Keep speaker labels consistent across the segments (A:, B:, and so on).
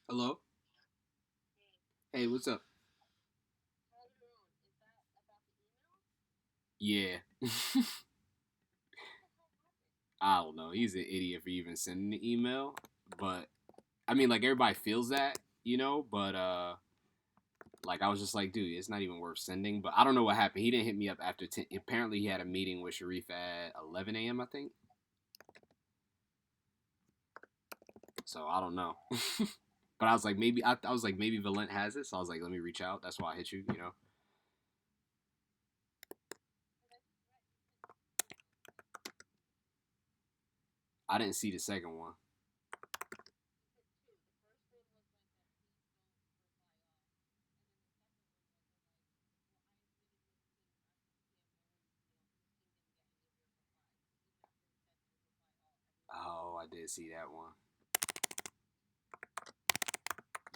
A: Hello? Hey, what's up? Yeah. I don't know. He's an idiot for even sending the email. But I mean like everybody feels that, but like I was just like, dude, it's not even worth sending. But I don't know what happened. He didn't hit me up after 10. Apparently he had a meeting with Sharif at 11 a.m., I think. So I don't know. But I was like, I was like, maybe Valent has it. So I was like, let me reach out. That's why I hit you. I didn't see the second one. Oh, I did see that one.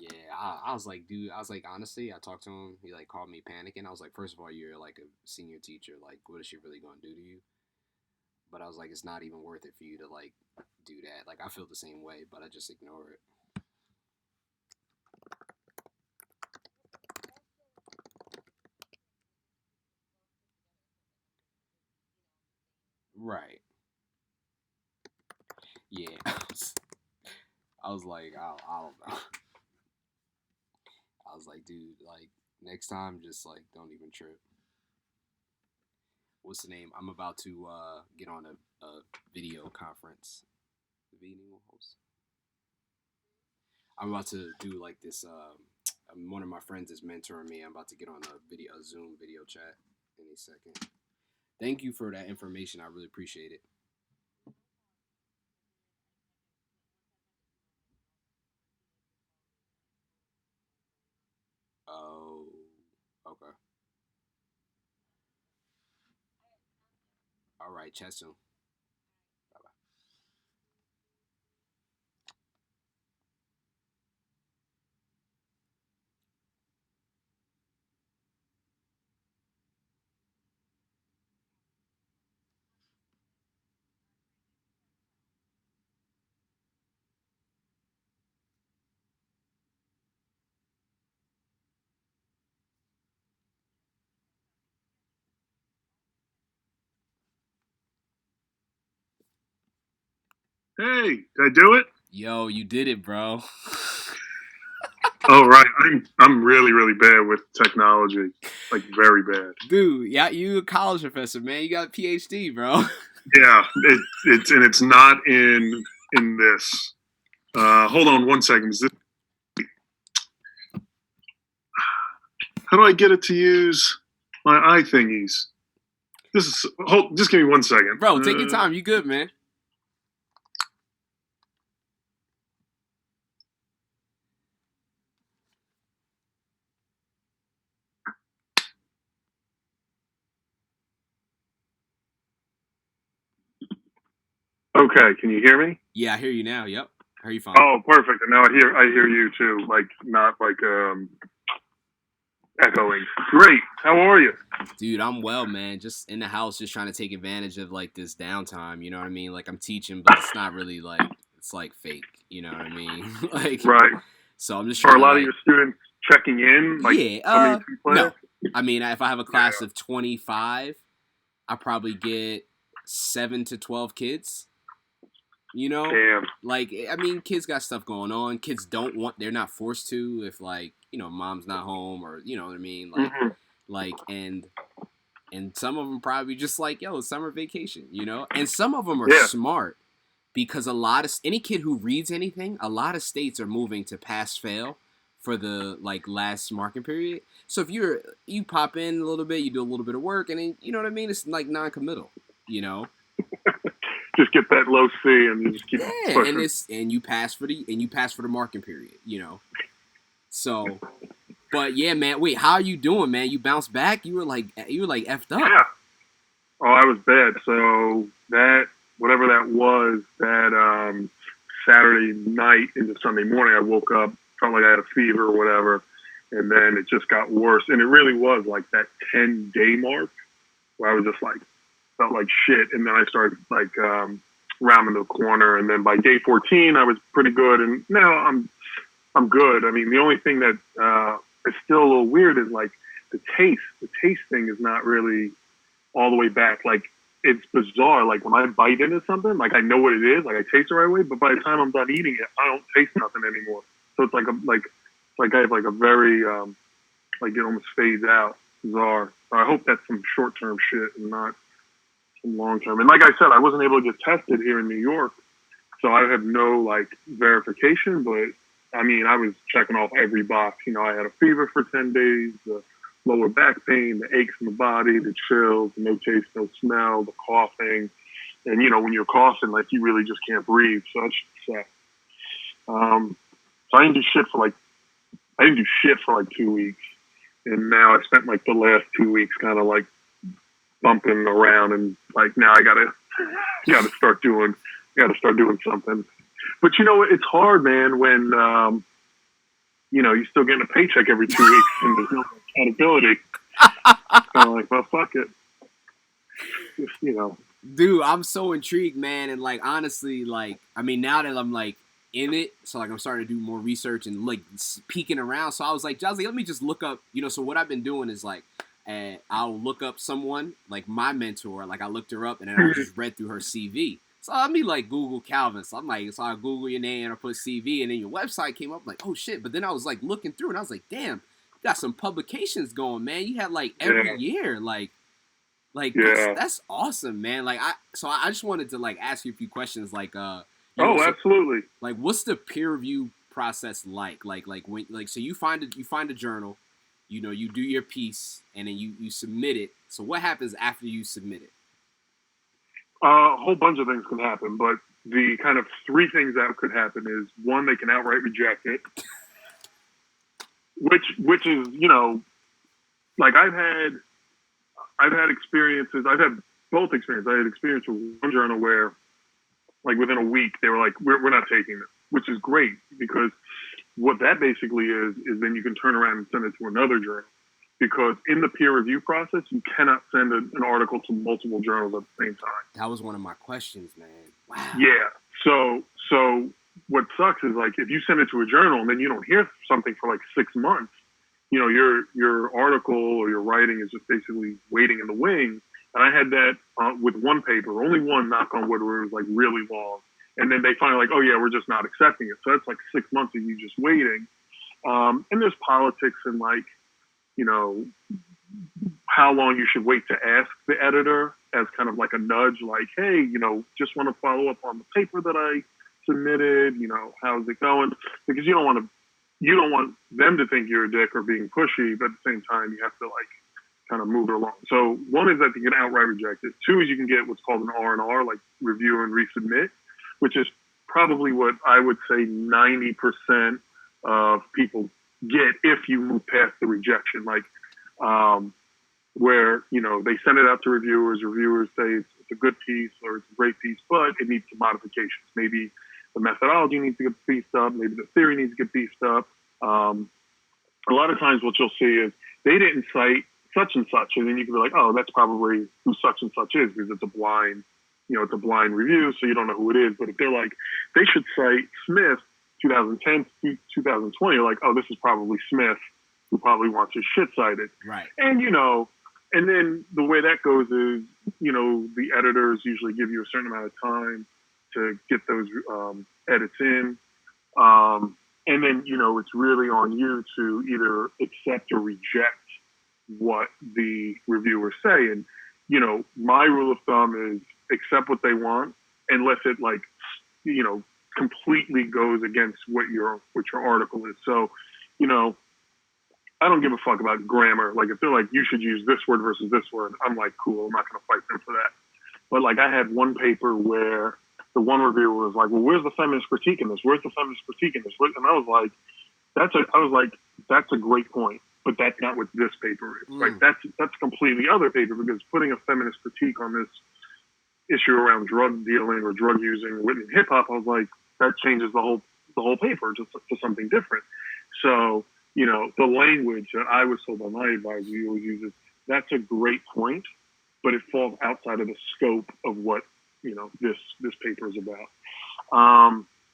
A: Yeah, I was like, dude, I was like, honestly, I talked to him. He like called me panicking. I was like, first of all, you're like a senior teacher. Like, what is she really gonna do to you? But I was like, it's not even worth it for you to like do that. Like, I feel the same way, but I just ignore it. Right. Yeah. I was like, I don't know. I was like, dude, like next time, just like don't even trip. What's the name? I'm about to get on a video conference. Video host. I'm about to do like this. One of my friends is mentoring me. I'm about to get on a Zoom video chat any second. Thank you for that information. I really appreciate it. Oh, okay. All right. Chat soon. Bye bye.
B: Hey, did I do it?
A: Yo, you did it, bro.
B: Oh right, I'm really bad with technology, like very bad.
A: Dude, yeah, you a college professor, man. You got a PhD, bro.
B: Yeah, it's not in this. Hold on one second. How do I get it to use my eye thingies? This is hold. Just give me one second.
A: Bro, take your time. You good, man.
B: Okay, can you hear me?
A: Yeah, I hear you now. Yep. I hear you fine.
B: Oh, perfect. And now I hear you too. Like not like echoing. Great. How are you?
A: Dude, I'm well, man. Just in the house, just trying to take advantage of like this downtime. You know what I mean? Like I'm teaching, but it's not really like it's like fake. You know what I mean? Like,
B: Right.
A: so I'm just
B: Are
A: trying
B: a
A: to
B: lot of
A: like,
B: your students checking in, like
A: yeah.
B: coming to class?
A: No. I mean, if I have a class
B: Yeah.
A: of 25, I probably get 7 to 12 kids. You know,
B: Damn.
A: like I mean, kids got stuff going on. Kids don't want. They're not forced to if like mom's not home or you know what I mean.
B: Hmm.
A: And some of them probably just like yo summer vacation, and some of them are
B: Yeah.
A: smart because a lot of any kid who reads anything, a lot of states are moving to pass fail for the like last marking period. So if you pop in a little bit, you do a little bit of work, and then you know what I mean. It's like non-committal, you know.
B: Just get that low C and you just keep
A: Yeah,
B: pushing.
A: and you pass for the marking period, So, but yeah, man. Wait, how are you doing, man? You bounced back. You were like effed up.
B: Yeah. Oh, I was bad. So that whatever that was, that Saturday night into Sunday morning, I woke up, felt like I had a fever or whatever, and then it just got worse. And it really was like that 10-day mark where I was just like felt like shit, and then I started like rounding the corner, and then by day 14, I was pretty good, and now I'm I'm good. I mean, the only thing that is still a little weird is like the taste. The taste thing is not really all the way back. Like it's bizarre. Like when I bite into something, like I know what it is, like I taste the right way, but by the time I'm done eating it, I don't taste nothing anymore. So it's like I have like a very like it almost fades out. Bizarre. I hope that's some short term shit and not some long term. And like I said, I wasn't able to get tested here in New York, so I have no like verification. But I mean, I was checking off every box. You know, I had a fever for 10 days, the lower back pain, the aches in the body, the chills, the no taste, no smell, the coughing. And, you know, when you're coughing, like, you really just can't breathe. So that's sad. So I didn't do shit for like 2 weeks. And now I spent like the last 2 weeks kind of like bumping around and like now I gotta start doing something. But you know, it's hard, man, when you know, you're still getting a paycheck every 2 weeks and there's no accountability. So I'm like, well, fuck it. Just, you know.
A: Dude, I'm so intrigued, man, and like honestly, like I mean, now that I'm like in it, so like I'm starting to do more research and like peeking around. So I was like, Jazzy, let me just look up, you know. So what I've been doing is like, I'll look up someone like my mentor, like I looked her up and then I just read through her CV. So let me like Google Calvin. So I'm like, so I Google your name and I put CV and then your website came up. Like, oh shit! But then I was like looking through and I was like, damn, you got some publications going, man. You had like every year, like
B: Yeah.
A: that's awesome, man. Like I just wanted to like ask you a few questions, like
B: Oh, absolutely.
A: like what's the peer review process like? Like when like so you find a journal, you know, you do your piece and then you submit it. So what happens after you submit it?
B: A whole bunch of things can happen, but the kind of three things that could happen is one, they can outright reject it, which is, you know, like I've had experiences. I've had both experiences. I had experience with one journal where, like within a week, they were like, "We're not taking this," which is great because what that basically is then you can turn around and send it to another journal. Because in the peer review process, you cannot send an article to multiple journals at the same time.
A: That was one of my questions, man. Wow.
B: Yeah. So what sucks is like if you send it to a journal and then you don't hear something for like 6 months, you know, your article or your writing is just basically waiting in the wings. And I had that with one paper, only one, knock on wood, where it was like really long. And then they finally like, oh yeah, we're just not accepting it. So that's like 6 months of you just waiting. And there's politics and like, you know, how long you should wait to ask the editor as kind of like a nudge, like, hey, you know, just want to follow up on the paper that I submitted, you know, how's it going? Because you don't want them to think you're a dick or being pushy, but at the same time, you have to like kind of move it along. So one is that you can outright reject it. Two is you can get what's called an R&R, like review and resubmit, which is probably what I would say 90% of people get if you move past the rejection. Like, where, you know, they send it out to reviewers say it's a good piece or it's a great piece, but it needs some modifications. Maybe the methodology needs to get beefed up. Maybe the theory needs to get beefed up. A lot of times what you'll see is they didn't cite such and such. And then you can be like, oh, that's probably who such and such is because it's a blind review. So you don't know who it is. But if they're like, they should cite Smith 2010 to 2020, you're like, oh, this is probably Smith who probably wants his shit cited.
A: Right.
B: And, you know, and then the way that goes is, you know, the editors usually give you a certain amount of time to get those edits in. And then, you know, it's really on you to either accept or reject what the reviewers say. And, you know, my rule of thumb is accept what they want unless it, like, you know, completely goes against what your article is. So, you know, I don't give a fuck about grammar. Like, if they're like, you should use this word versus this word, I'm like, cool, I'm not going to fight them for that. But, like, I had one paper where the one reviewer was like, well, where's the feminist critique in this? Where's the feminist critique in this? And I was like, that's a great point, but that's not what this paper is. Like, that's a completely other paper because putting a feminist critique on this issue around drug dealing or drug using written in hip hop, I was like, that changes the whole paper to something different. So, you know, the language that I was told by my advisor, you always use it. That's a great point, but it falls outside of the scope of what, you know, this paper is about.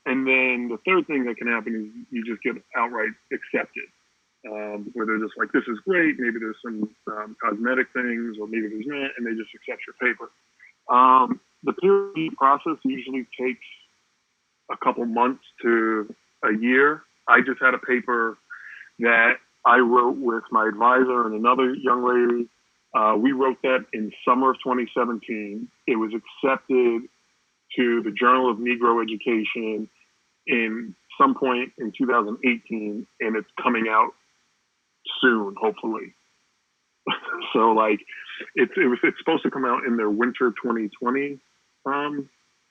B: And then the third thing that can happen is you just get outright accepted, where they're just like, this is great. Maybe there's some cosmetic things, or maybe there's not, and they just accept your paper. The peer review process usually takes a couple months to a year. I just had a paper that I wrote with my advisor and another young lady. We wrote that in summer of 2017. It was accepted to the Journal of Negro Education in some point in 2018, and it's coming out soon, hopefully. So like, it's supposed to come out in their winter 2020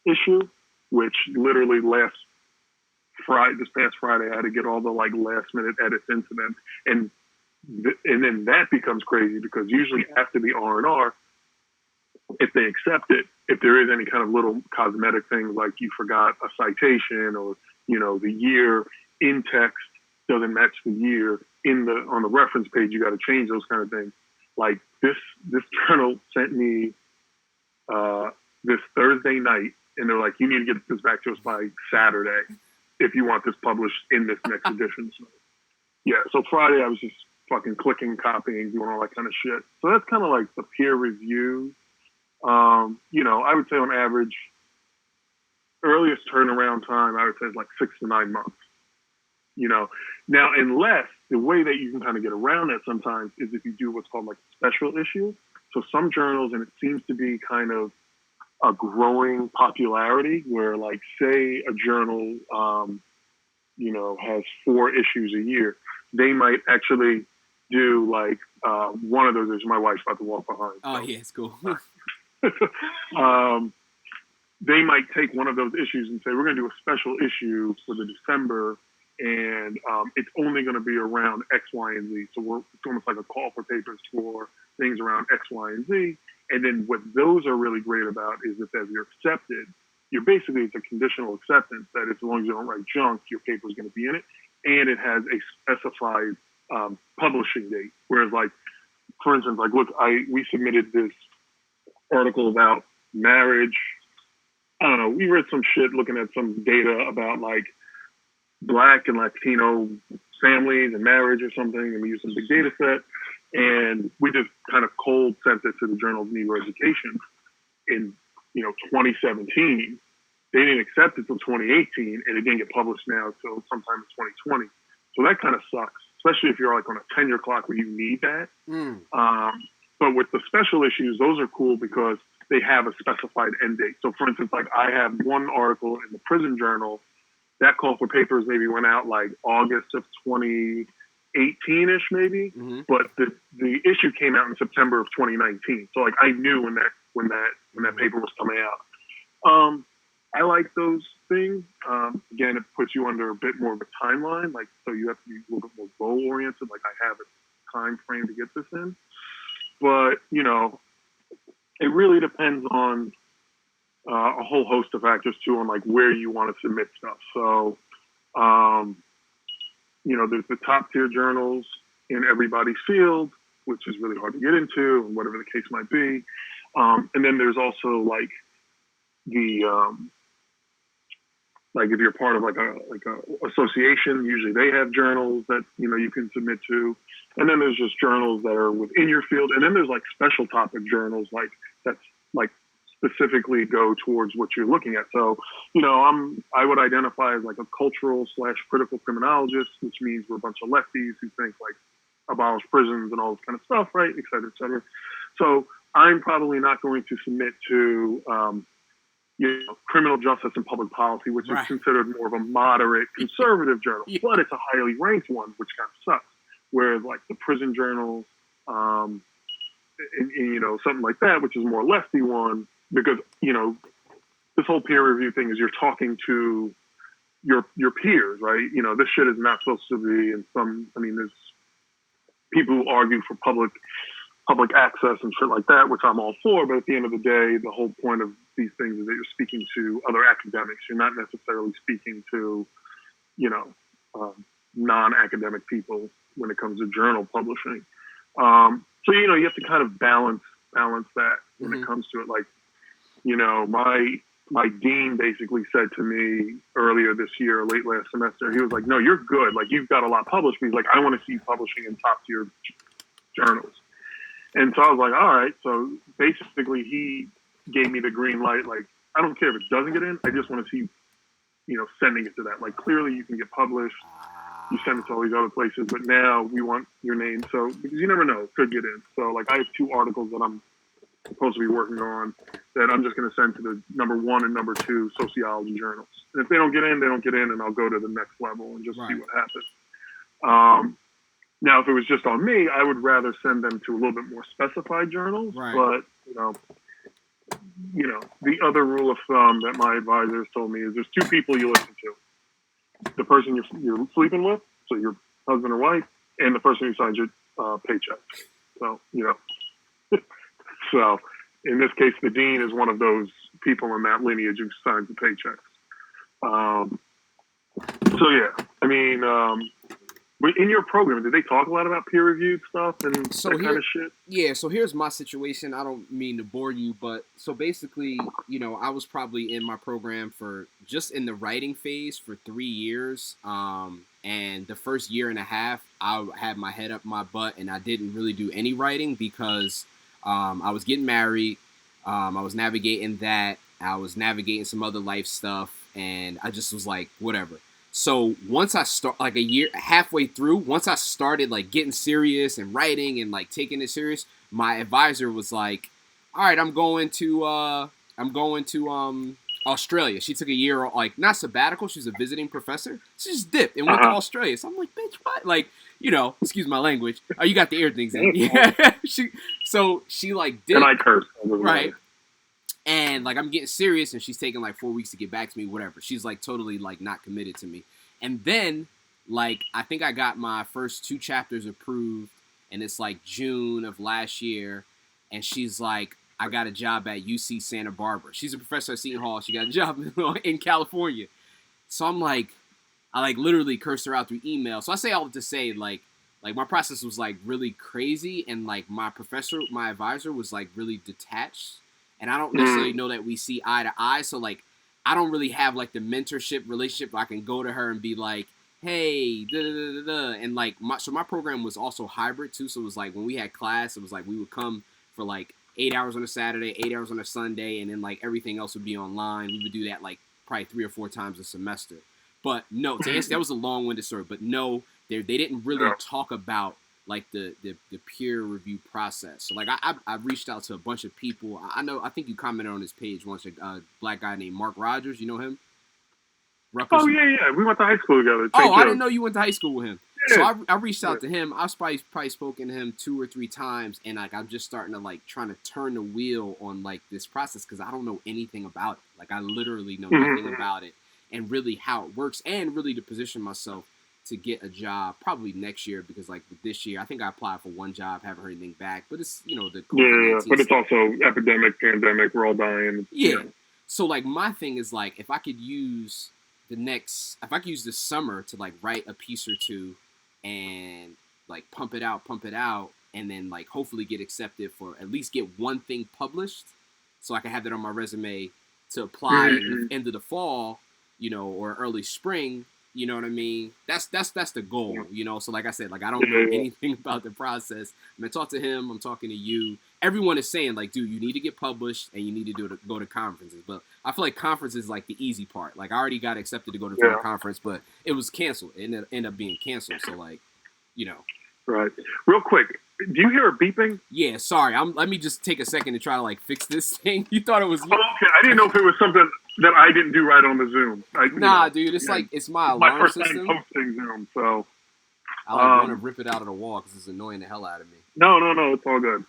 B: issue, which literally this past Friday, I had to get all the like last minute edits into them, and then that becomes crazy because usually after the R&R, if they accept it, if there is any kind of little cosmetic things like you forgot a citation, or the year in text doesn't match the year on the reference page, you got to change those kind of things. Like this journal sent me this Thursday night, and they're like, you need to get this back to us by Saturday if you want this published in this next edition. So yeah, so Friday I was just fucking clicking, copying, doing all that kind of shit. So that's kind of like the peer review. I would say on average, earliest turnaround time, I would say is like 6 to 9 months. Now, unless the way that you can kind of get around that sometimes is if you do what's called like a special issue. So some journals, and it seems to be kind of a growing popularity where, like, say a journal, has 4 issues a year, they might actually do like one of those issues. My wife's about to walk behind.
A: Oh, yeah, it's cool.
B: They might take one of those issues and say, we're going to do a special issue for the December, and it's only going to be around X, Y, and Z. So it's almost like a call for papers for things around X, Y, and Z. And then what those are really great about is that if you're accepted, it's a conditional acceptance that as long as you don't write junk, your paper is going to be in it. And it has a specified publishing date. Whereas, like, for instance, like, look, we submitted this article about marriage. I don't know. We read some shit looking at some data about like Black and Latino families and marriage or something, and we used some big data set, and we just kind of cold sent it to the Journal of Negro Education in 2017. They didn't accept it until 2018, and it didn't get published now until sometime in 2020. So that kind of sucks, especially if you're like on a tenure clock where you need that. But with the special issues, those are cool because they have a specified end date. So, for instance, like I have one article in the Prison Journal that call for papers maybe went out like August of 2018-ish, maybe. Mm-hmm. But the issue came out in September of 2019. So, like, I knew when that paper was coming out. I like those things. Again, it puts you under a bit more of a timeline. Like, so you have to be a little bit more goal oriented. Like, I have a time frame to get this in. But, it really depends on a whole host of factors too, on like where you want to submit stuff. So, there's the top tier journals in everybody's field, which is really hard to get into, and whatever the case might be. And then there's also like the like if you're part of like a association, usually they have journals that you can submit to. And then there's just journals that are within your field. And then there's like special topic journals like that's like specifically go towards what you're looking at. So, I would identify as like a cultural / critical criminologist, which means we're a bunch of lefties who think like abolish prisons and all this kind of stuff, right? Et cetera, et cetera. So I'm probably not going to submit to, criminal justice and public policy, which is considered more of a moderate conservative journal, but it's a highly ranked one, which kind of sucks. Whereas like the Prison Journal, and, something like that, which is more lefty one, because, this whole peer review thing is you're talking to your peers, right? This shit is not supposed to be there's people who argue for public access and shit like that, which I'm all for, but at the end of the day, the whole point of these things is that you're speaking to other academics. You're not necessarily speaking to, non-academic people when it comes to journal publishing. So, you have to kind of balance that when it comes to it. Like, my dean basically said to me earlier this year, late last semester, he was like, "No, you're good. Like you've got a lot published." But he's like, "I want to see you publishing in top tier journals." And so I was like, "All right." So basically, he gave me the green light. Like, I don't care if it doesn't get in. I just want to see, sending it to that. Like, clearly you can get published. You send it to all these other places, but now we want your name. So because you never know, it could get in. So like, I have 2 articles that I'm supposed to be working on that I'm just going to send to the number 1 and number 2 sociology journals. And if they don't get in, they don't get in, and I'll go to the next level and just see what happens. Now, if it was just on me, I would rather send them to a little bit more specified journals.
A: Right.
B: But the other rule of thumb that my advisors told me is there's 2 people you listen to: the person you're sleeping with, so your husband or wife, and the person who signs your paycheck. So So, in this case, the dean is one of those people in that lineage who signs the paychecks. So, yeah, I mean, in your program, did they talk a lot about peer-reviewed stuff and that kind of shit?
A: Yeah, so here's my situation. I don't mean to bore you, but so basically, I was probably in my program for just in the writing phase for 3 years. And the first year and a half, I had my head up my butt and I didn't really do any writing because I was getting married. I was navigating that. I was navigating some other life stuff. And I just was like, whatever. So once I start, like halfway through, once I started like getting serious and writing and like taking it serious, my advisor was like, all right, I'm going to Australia. She took a year, like not sabbatical. She's a visiting professor. She just dipped and went to Australia. So I'm like, bitch, what? Like, excuse my language. Oh, you got the ear things in. Yeah. she like dipped.
B: And I curse.
A: Right. And like I'm getting serious and she's taking like 4 weeks to get back to me, whatever. She's like totally like not committed to me. And then like I think I got my first 2 chapters approved and it's like June of last year. And she's like, I got a job at UC Santa Barbara. She's a professor at Seton Hall. She got a job in California. So I'm like, I like literally cursed her out through email. So I say all to say like my process was like really crazy. And like my advisor was like really detached. And I don't necessarily know that we see eye to eye. So, like, I don't really have, like, the mentorship relationship where I can go to her and be like, hey, da-da-da-da-da. And, like, my program was also hybrid, too. So, it was like when we had class, it was like we would come for, like, 8 hours on a Saturday, 8 hours on a Sunday, and then, like, everything else would be online. We would do that, like, probably 3 or 4 times a semester. But, no, to answer, that was a long-winded story. But, no, they didn't really talk about like the peer review process. So like I reached out to a bunch of people. I think you commented on his page once, a black guy named Mark Rogers. You know him?
B: Rutgers. Oh yeah. We went to high school together.
A: I didn't know you went to high school with him. Yeah. So I reached out to him. I've probably spoken to him 2 or 3 times, and like I'm just starting to like trying to turn the wheel on like this process because I don't know anything about it. Like I literally know nothing about it and really how it works and really to position myself to get a job probably next year because like this year I think I applied for 1 job, haven't heard anything back, but it's the COVID-19
B: but it's also epidemic, pandemic, we're all dying.
A: Yeah. So like my thing is like if I could use this summer to like write a piece or 2 and like pump it out and then like hopefully get accepted for at least get 1 thing published so I can have that on my resume to apply in the end of the fall, or early spring. You know what I mean? That's the goal, So like I said, like I don't know anything about the process. I'm gonna talk to him. I'm talking to you. Everyone is saying like, dude, you need to get published and you need to go to conferences. But I feel like conferences is like the easy part. Like I already got accepted to go to a conference, but it was canceled. It ended up being canceled. So like,
B: Right. Real quick, do you hear a beeping?
A: Yeah. Sorry. Let me just take a second to try to like fix this thing. You thought it was?
B: Oh, okay. I didn't know if it was something that I didn't do right on the Zoom.
A: Dude, it's like it's my alarm
B: first
A: system.
B: Time hosting Zoom, so
A: I want to rip it out of the wall because it's annoying the hell out of me.
B: No, it's all good.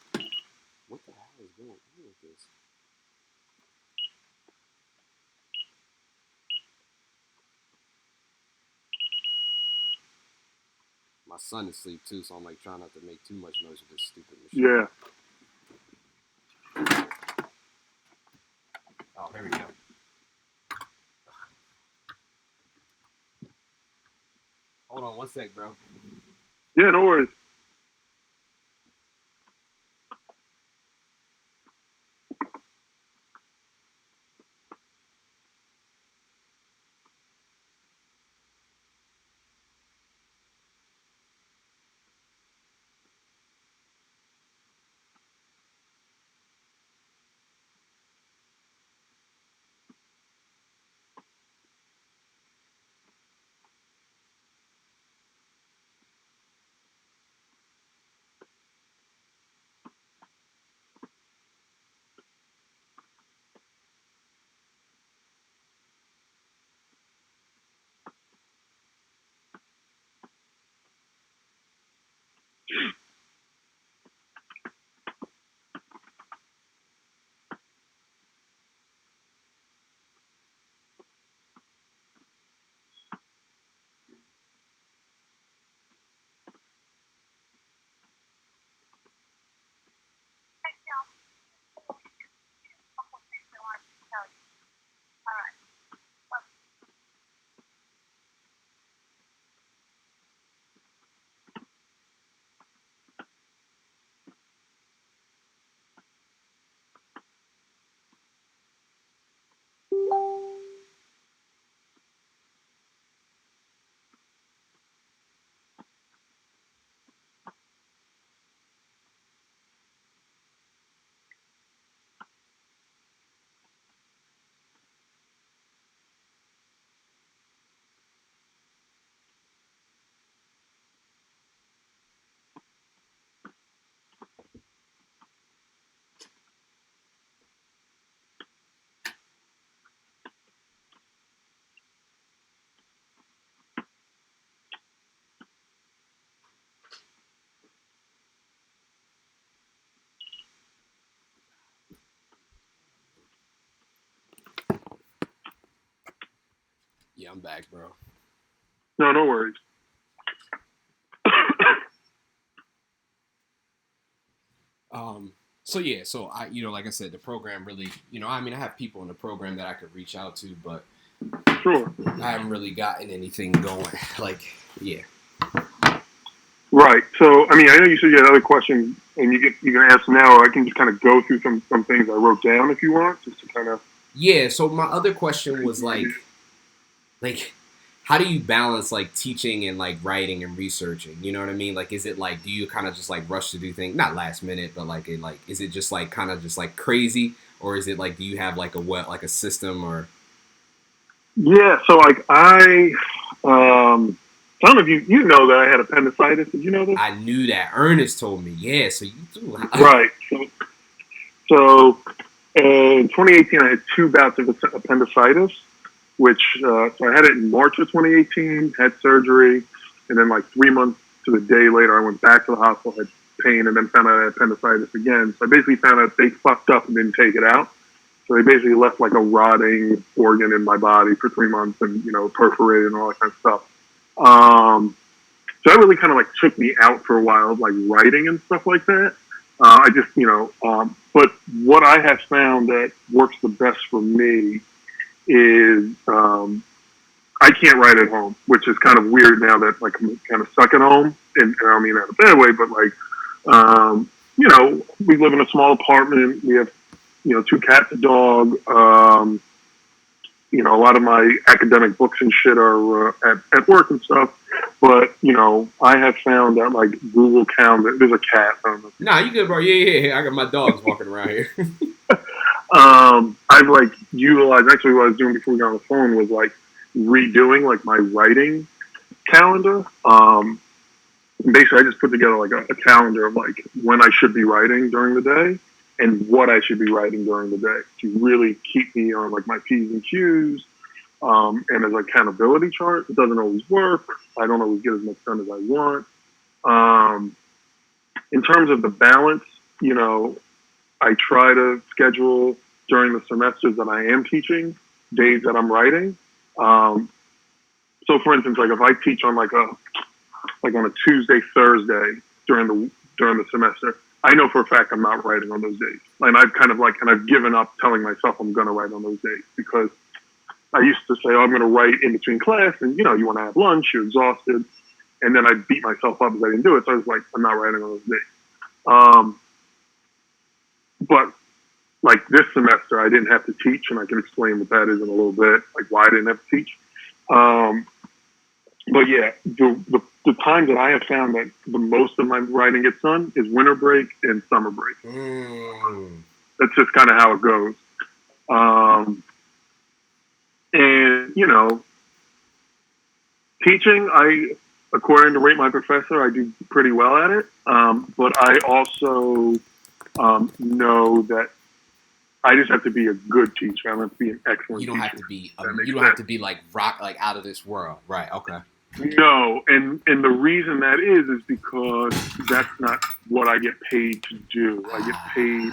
A: What the hell is going on with this? My son is asleep too, so I'm like trying not to make too much noise with this stupid machine.
B: Yeah.
A: Oh, here we go. Hold on 1 sec, bro.
B: Yeah, no worries.
A: Yeah, I'm back, bro.
B: No, no worries.
A: So yeah, so I, like I said, the program really, I mean, I have people in the program that I could reach out to, but
B: Sure.
A: I haven't really gotten anything going. Like, yeah.
B: Right. So, I mean, I know you said you had other questions, and you can ask now, or I can just kind of go through some things I wrote down if you want, just to kind of.
A: Yeah. So my other question was like, how do you balance like teaching and like writing and researching? You know what I mean? Like, is it like, do you kind of just like rush to do things, not last minute, but like, is it just like kind of just like crazy, or is it like, do you have like a system or?
B: Yeah. So, like, I don't know if you know that I had appendicitis. Did you know this?
A: I knew that. Ernest told me. Yeah. So you do.
B: Right. So in 2018, I had 2 bouts of appendicitis, which so I had it in March of 2018, had surgery, and then like 3 months to the day later, I went back to the hospital, had pain, and then found out I had appendicitis again. So I basically found out they fucked up and didn't take it out. So they basically left like a rotting organ in my body for 3 months, and perforated and all that kind of stuff. So that really kind of like took me out for a while, like writing and stuff like that. I just, but what I have found that works the best for me is I can't write at home, which is kind of weird now that like I'm kind of stuck at home, and I don't mean that in a bad way, but like, we live in a small apartment. We have, 2 cats, a dog. A lot of my academic books and shit are at work and stuff. But, I have found that, like, Google Calendar, there's a cat. I don't know.
A: Nah, you good, bro. Yeah. I got my dogs walking around here.
B: I've, like, utilized, actually what I was doing before we got on the phone was, like, redoing, like, my writing calendar. Basically, I just put together, like, a calendar of, like, when I should be writing during the day and what I should be writing during the day to really keep me on, like, my P's and Q's. And as an accountability chart, it doesn't always work. I don't always get as much done as I want. In terms of the balance, I try to schedule during the semesters that I am teaching days that I'm writing. So, for instance, like if I teach on on a Tuesday, Thursday during the semester, I know for a fact I'm not writing on those days. And I've given up telling myself I'm going to write on those days because I used to say, I'm going to write in between class, and you want to have lunch, you're exhausted, and then I beat myself up because I didn't do it. So I was like, I'm not writing on those days. But like this semester, I didn't have to teach, and I can explain what that is in a little bit, like why I didn't have to teach. But yeah, the time that I have found that the most of my writing gets done is winter break and summer break. That's just kind of how it goes. And, teaching, according to Rate My Professor, I do pretty well at it. But I also know that I just have to be a good teacher. I don't have to be an excellent teacher.
A: You don't have to be, you don't have to be like rock, like out of this world. Right. Okay.
B: No. And the reason that is because that's not what I get paid to do. I get paid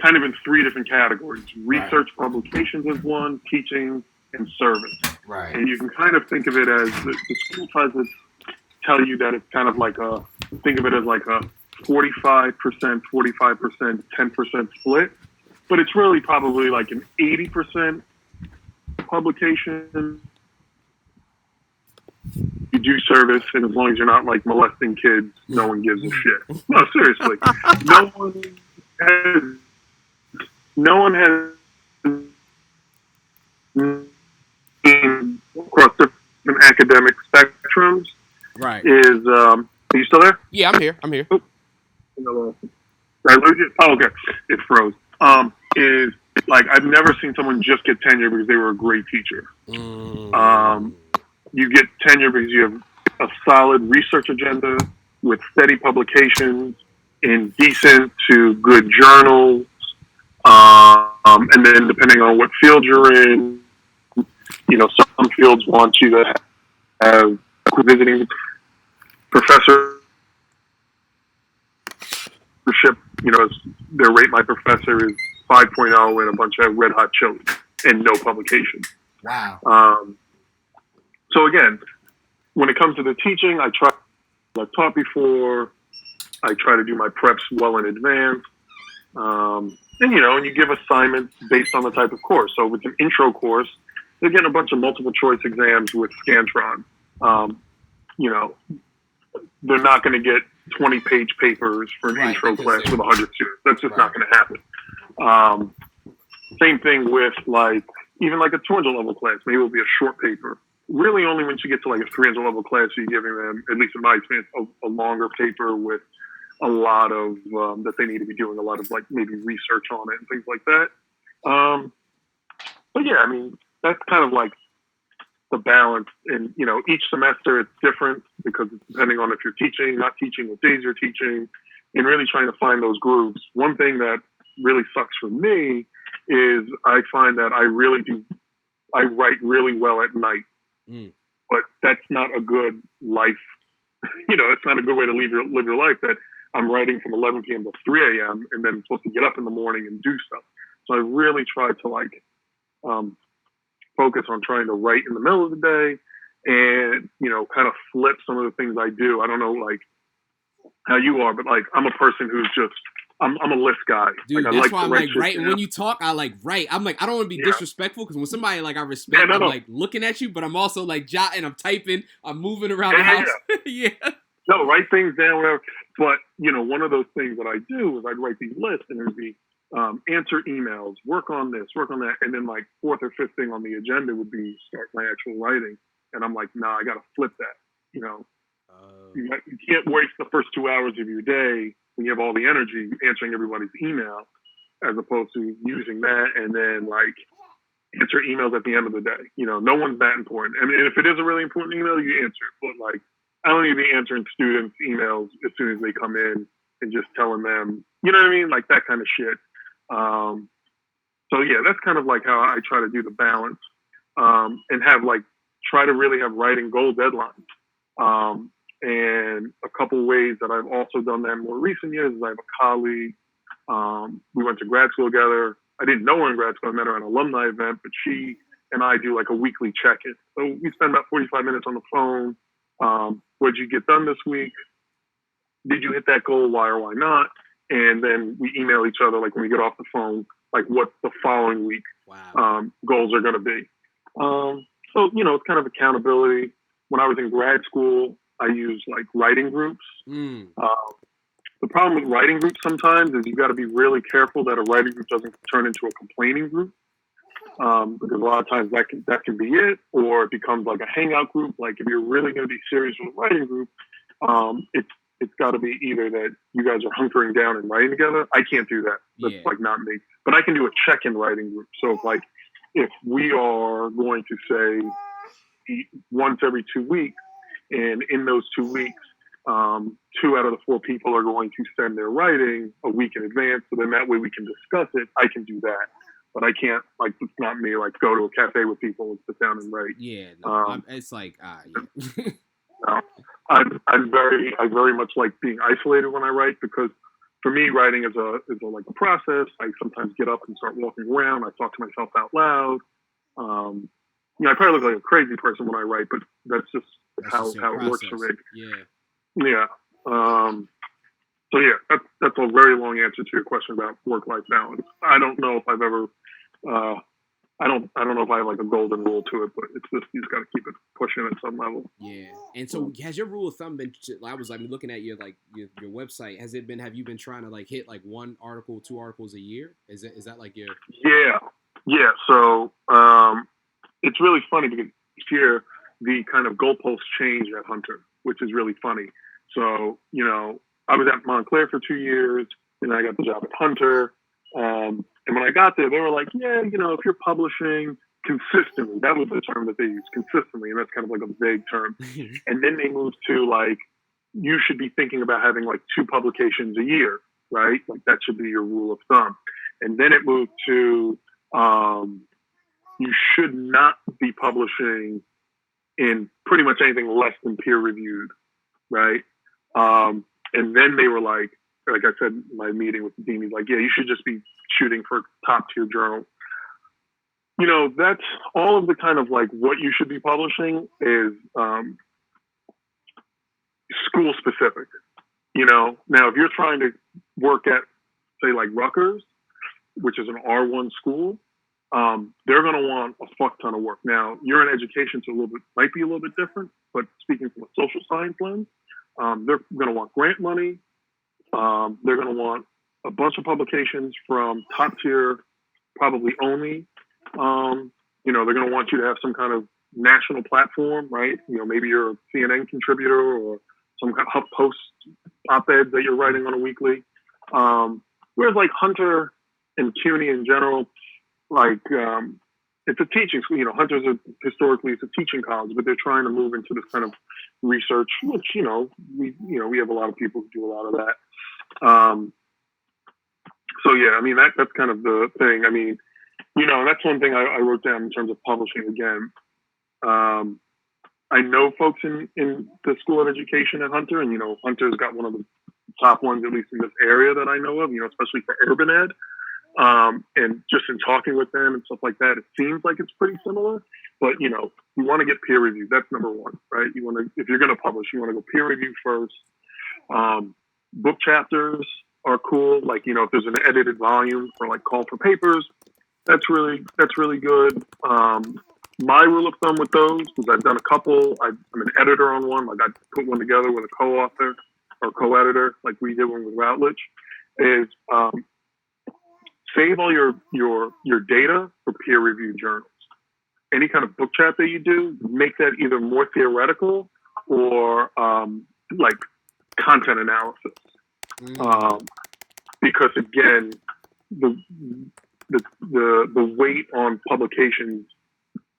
B: kind of in 3 different categories. Research, publications is one, teaching, and service.
A: Right.
B: And you can kind of think of it as the school tries to tell you that it's kind of like think of it as like a 45%, 45%, 10% split. But it's really probably like an 80% publication. You do service, and as long as you're not like molesting kids, no one gives a shit. No, seriously. No one has across different academic spectrums.
A: Right.
B: Are you still there?
A: Yeah, I'm here.
B: Oh, did I lose you? Oh, okay. It froze. Is like I've never seen someone just get tenure because they were a great teacher. You get tenure because you have a solid research agenda with steady publications in decent to good journals. And then depending on what field you're in, some fields want you to have visiting professorship. Their Rate My Professor is 5.0 and a bunch of red hot chili and no publication.
A: Wow.
B: So again, when it comes to the teaching, I've taught before. I try to do my preps well in advance. And you give assignments based on the type of course. So if it's an intro course, they're getting a bunch of multiple choice exams with Scantron. You know, they're not going to get 20-page papers for an intro class with 100 students. That's just not going to happen. Same thing with even a 200 level class. Maybe it'll be a short paper. Really, only once you get to a 300 level class, you're giving them, at least in my experience, a longer paper with a lot of that they need to be doing a lot of maybe research on it and things like that. But yeah, I mean, that's kind of the balance. And each semester it's different because it's depending on if you're teaching, not teaching, what days you're teaching, and really trying to find those grooves. One thing that really sucks for me is I find that I write really well at night, but that's not a good life. It's not a good way to live your life. That I'm writing from 11 p.m. to 3 a.m. and then I'm supposed to get up in the morning and do stuff. So I really try to focus on trying to write in the middle of the day and, kind of flip some of the things I do. I don't know, how you are, but I'm a person who's just, I'm a list guy.
C: Dude, that's why I'm writing. When you talk, I write. I'm I don't want to be disrespectful because when somebody I respect, I'm looking at you, but I'm also jotting, I'm typing, I'm moving around the house. Yeah.
B: No, write things down, whatever. But, one of those things that I do is I'd write these lists and it'd be answer emails, work on this, work on that. And then fourth or fifth thing on the agenda would be start my actual writing. And I'm nah, I got to flip that. You can't waste the first 2 hours of your day when you have all the energy answering everybody's email as opposed to using that and then answer emails at the end of the day. No one's that important. I mean, if it is a really important email, you answer it. But I don't need to be answering students' emails as soon as they come in and just telling them, you know what I mean? That kind of shit. So yeah, that's kind of how I try to do the balance, and have try to really have writing goal deadlines. And a couple ways that I've also done that in more recent years is I have a colleague, we went to grad school together. I didn't know her in grad school. I met her at an alumni event, but she and I do a weekly check-in. So we spend about 45 minutes on the phone. What did you get done this week? Did you hit that goal? Why or why not? And then we email each other when we get off the phone, what the following week goals are going to be. So, it's kind of accountability. When I was in grad school, I used writing groups. The problem with writing groups sometimes is you got to be really careful that a writing group doesn't turn into a complaining group. Because a lot of times that can be it, or it becomes a hangout group. If you're really going to be serious with a writing group, it's got to be either that you guys are hunkering down and writing together. I can't do that. That's not me. But I can do a check-in writing group. So if we are going to say once every 2 weeks, and in those 2 weeks, 2 out of the 4 people are going to send their writing a week in advance. So then that way we can discuss it. I can do that. But I can't, it's not me, go to a cafe with people and sit down and write.
C: Yeah, no, it's
B: yeah. No, I very much like being isolated when I write because for me, writing is a process. I sometimes get up and start walking around. I talk to myself out loud. I probably look like a crazy person when I write, but that's just how it works for me. Yeah. So yeah, that's a very long answer to your question about work-life balance. I don't know if I've ever, I don't know if I have a golden rule to it, but it's just you just got to keep it pushing at some level.
C: Yeah, and so has your rule of thumb been? I was looking at your website. Have you been trying to hit 1 article, 2 articles a year? Is that your?
B: Yeah. So it's really funny because this year the kind of goalposts changed at Hunter, which is really funny. So I was at Montclair for 2 years, and I got the job at Hunter. And when I got there, they were like, yeah, if you're publishing consistently, that was the term that they used, consistently, and that's kind of a vague term. And then they moved to you should be thinking about having 2 publications a year, right? That should be your rule of thumb. And then it moved to you should not be publishing in pretty much anything less than peer reviewed, right? And then they were like I said, in my meeting with the dean, he's like, yeah, you should just be shooting for top tier journals. that's all of the kind of like what you should be publishing is school specific. Now if you're trying to work at, say, like Rutgers, which is an R1 school, they're going to want a fuck ton of work. Now, you're in education, so might be a little bit different, but speaking from a social science lens, they're going to want grant money. They're going to want a bunch of publications from top tier, probably only. They're going to want you to have some kind of national platform, right? Maybe you're a CNN contributor or some kind of HuffPost op-ed that you're writing on a weekly. Whereas like Hunter and CUNY in general, like it's a teaching school. Hunter's historically it's a teaching college, but they're trying to move into this kind of research, which we have a lot of people who do a lot of that. So yeah, I mean that's kind of the thing. I mean, that's one thing I wrote down in terms of publishing again. I know folks in the School of Education at Hunter, and Hunter's got one of the top ones, at least in this area that I know of. Especially for urban ed. And just in talking with them and stuff like that, it seems like it's pretty similar. But you want to get peer reviewed. That's number one, right? If you're going to publish, you want to go peer review first. Book chapters are cool. Like if there's an edited volume for like call for papers, that's really good. My rule of thumb with those, because I've done a couple, I'm an editor on one. Like I put one together with a co-author or co-editor, like we did one with Routledge, is save all your data for peer-reviewed journals. Any kind of book chat that you do, make that either more theoretical or like content analysis. Because again, the weight on publications,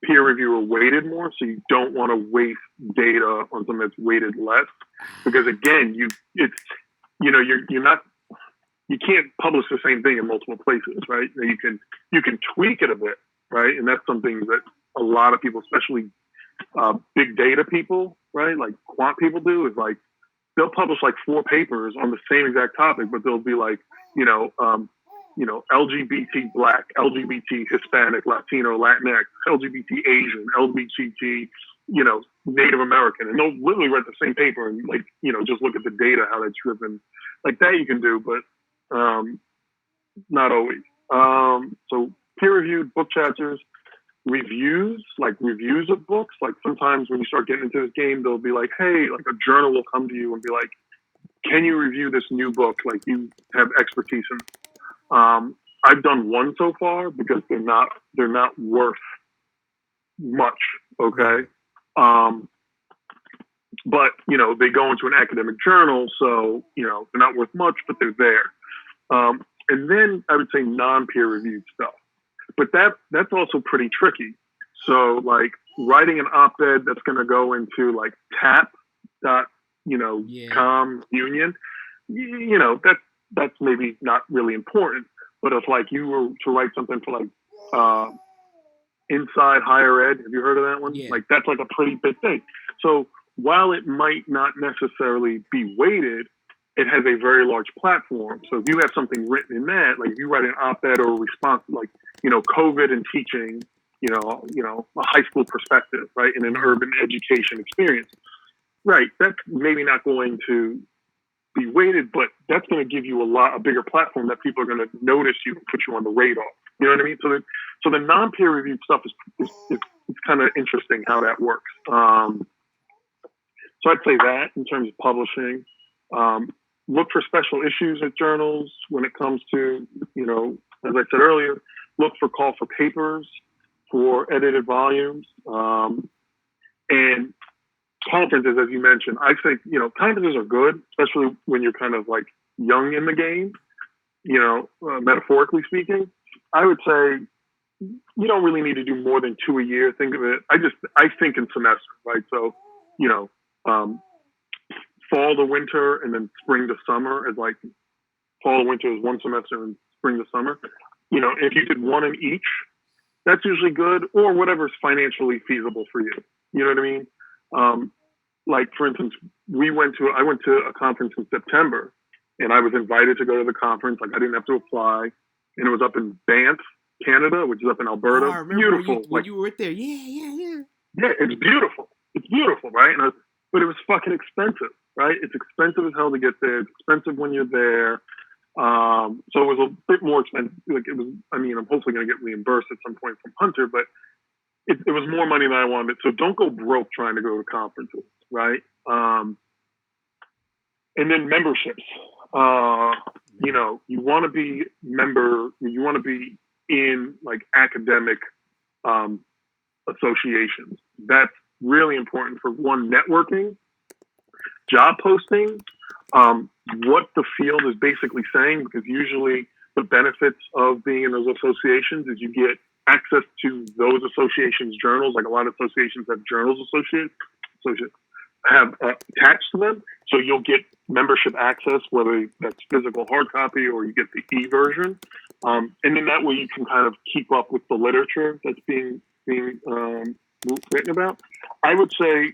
B: peer reviewer weighted more, so you don't want to waste data on something that's weighted less. Because again, you can't publish the same thing in multiple places, right? You can tweak it a bit, right? And that's something that a lot of people, especially big data people, right? Like quant people do, is like they'll publish like 4 papers on the same exact topic, but they'll be like, LGBT Black, LGBT Hispanic, Latino, Latinx, LGBT Asian, LGBT, Native American, and they'll literally write the same paper and like, just look at the data, how that's driven. Like that you can do, but not always. So peer-reviewed book chapters, reviews of books. Like sometimes when you start getting into this game, they'll be like, hey, like a journal will come to you and be like, can you review this new book? Like you have expertise in it. I've done one so far because they're not worth much. Okay. But they go into an academic journal, so they're not worth much, but they're there. And then I would say non-peer reviewed stuff, but that's also pretty tricky. So like writing an op-ed that's going to go into like tap.com union, that's maybe not really important. But if like you were to write something for like Inside Higher Ed, have you heard of that one?
C: Yeah.
B: Like that's like a pretty big thing. So while it might not necessarily be weighted, it has a very large platform. So if you have something written in that, like if you write an op-ed or a response, like, COVID and teaching, a high school perspective, right, in an urban education experience, right, that's maybe not going to be weighted, but that's going to give you a bigger platform that people are going to notice you and put you on the radar. You know what I mean? So the non-peer reviewed stuff is kind of interesting how that works. So I'd say that in terms of publishing. Look for special issues at journals when it comes to, as I said earlier, look for call for papers for edited volumes. And conferences, as you mentioned, I think, conferences are good, especially when you're kind of like young in the game, metaphorically speaking. I would say you don't really need to do more than 2 a year. Think of it. I think in semesters, right? So, fall to winter and then spring to summer is like fall to winter is one semester and spring to summer. If you did one in each, that's usually good, or whatever's financially feasible for you. You know what I mean? Like for instance, I went to a conference in September and I was invited to go to the conference. Like I didn't have to apply, and it was up in Banff. Canada, which is up in Alberta.
C: Oh, I remember
B: Beautiful.
C: when you were there. Yeah.
B: Yeah, it's beautiful. It's beautiful, right? But it was fucking expensive, right? It's expensive as hell to get there. It's expensive when you're there. So it was a bit more expensive. Like it was. I mean, I'm hopefully going to get reimbursed at some point from Hunter, but it was more money than I wanted. So don't go broke trying to go to conferences, right? And then memberships. You know, you want to be you want to be in like academic associations. That's really important for one, networking, job posting, what the field is basically saying, because usually the benefits of being in those associations is you get access to those associations' journals. Like a lot of associations have journals have attached to them. So you'll get membership access, whether that's physical hard copy or you get the e-version. And then that way you can kind of keep up with the literature that's being written about. I would say,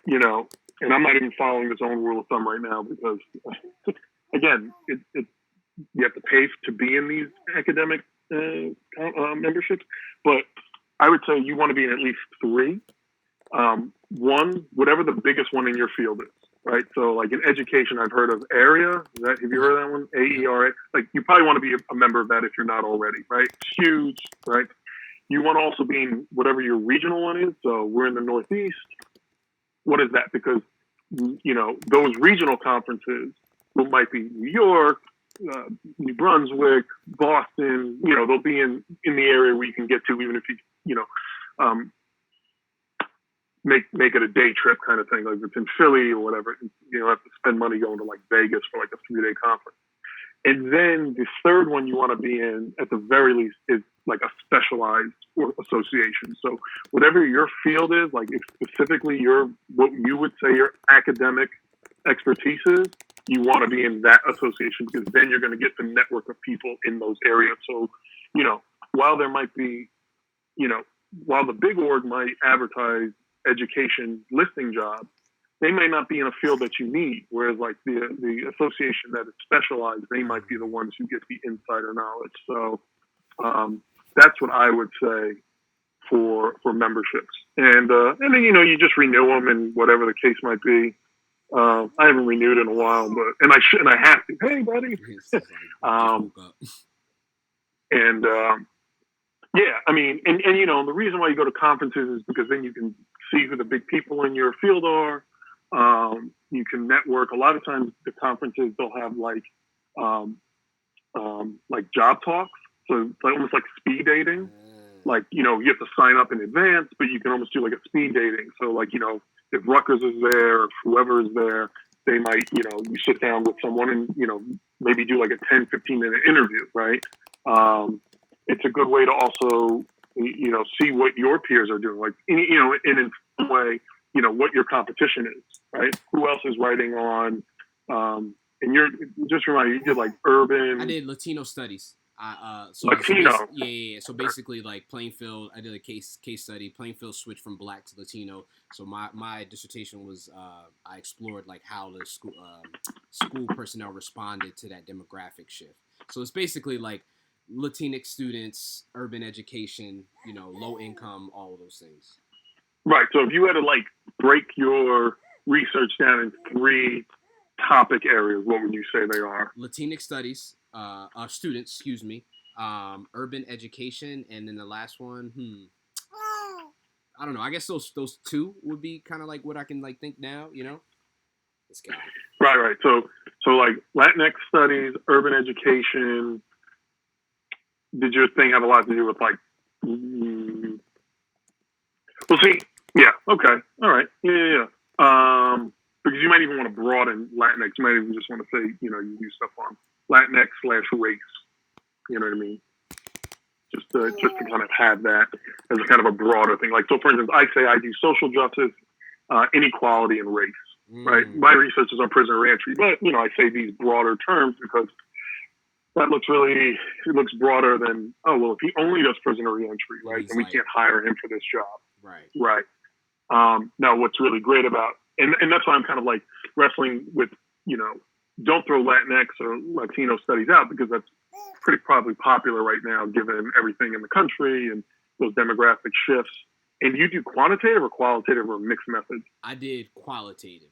B: you know, and I'm not even following this own rule of thumb right now because, again, you have to pay to be in these academic memberships. But I would say you want to be in at least 3. One, whatever the biggest one in your field is, right? So, like in education, I've heard of AREA. Have you heard of that one? AERA. Like, you probably want to be a member of that if you're not already, right? It's huge, right? You want to also be in whatever your regional one is. So we're in the Northeast. What is that? Because, you know, those regional conferences might be New York, New Brunswick, Boston. You know, they'll be in the area where you can get to, even if you know, make it a day trip kind of thing. Like if it's in Philly or whatever, you don't have to spend money going to like Vegas for like a 3-day conference. And then the third one you want to be in, at the very least, is like a specialized association. So whatever your field is, like specifically what you would say your academic expertise is, you want to be in that association because then you're going to get the network of people in those areas. So, you know, while there might be, you know, while the big org might advertise education listing jobs, they may not be in a field that you need. Whereas like the association that is specialized, they might be the ones who get the insider knowledge. So that's what I would say for memberships. And then, you know, you just renew them and whatever the case might be. I haven't renewed in a while, but I have to. Hey, buddy. Yeah, I mean, and you know, the reason why you go to conferences is because then you can see who the big people in your field are. You can network. A lot of times, the conferences they'll have like job talks, so it's almost like speed dating. Like, you know, you have to sign up in advance, but you can almost do like a speed dating. So, like, you know, if Rutgers is there, or if whoever is there, they might, you know, you sit down with someone and, you know, maybe do like a 10, 15-minute interview, right? It's a good way to also, you know, see what your peers are doing. Like, you know, in some way, you know, what your competition is, right? Who else is writing on, and just remind you did like urban.
C: I did Latino studies.
B: Latino.
C: So basically, like Plainfield, I did a case study. Plainfield switched from black to Latino. So my dissertation was I explored like how the school personnel responded to that demographic shift. So it's basically like Latinx students, urban education, you know, low income, all of those things.
B: Right. So if you had to like break your research down in 3 topic areas, what would you say they are?
C: Latinx studies. Students, urban education, and then the last one, I don't know. I guess those 2 would be kind of like what I can like think now, you know. This guy.
B: Right. So like Latinx studies, urban education. Did your thing have a lot to do with like? Well, see, yeah, okay, all right, yeah. Because you might even want to broaden Latinx. You might even just want to say, you know, you do stuff on Latinx/race. You know what I mean? Just to kind of have that as a kind of a broader thing. Like, so for instance, I say I do social justice, inequality, and race. Right? My research is on prisoner reentry, but you know, I say these broader terms because that looks broader than, oh well, if he only does prisoner reentry, right? Then we can't hire him for this job. Right. Now, what's really great about and that's why I'm kind of like wrestling with, you know, don't throw Latinx or Latino studies out because that's pretty probably popular right now, given everything in the country and those demographic shifts. And you do quantitative or qualitative or mixed methods?
C: I did qualitative.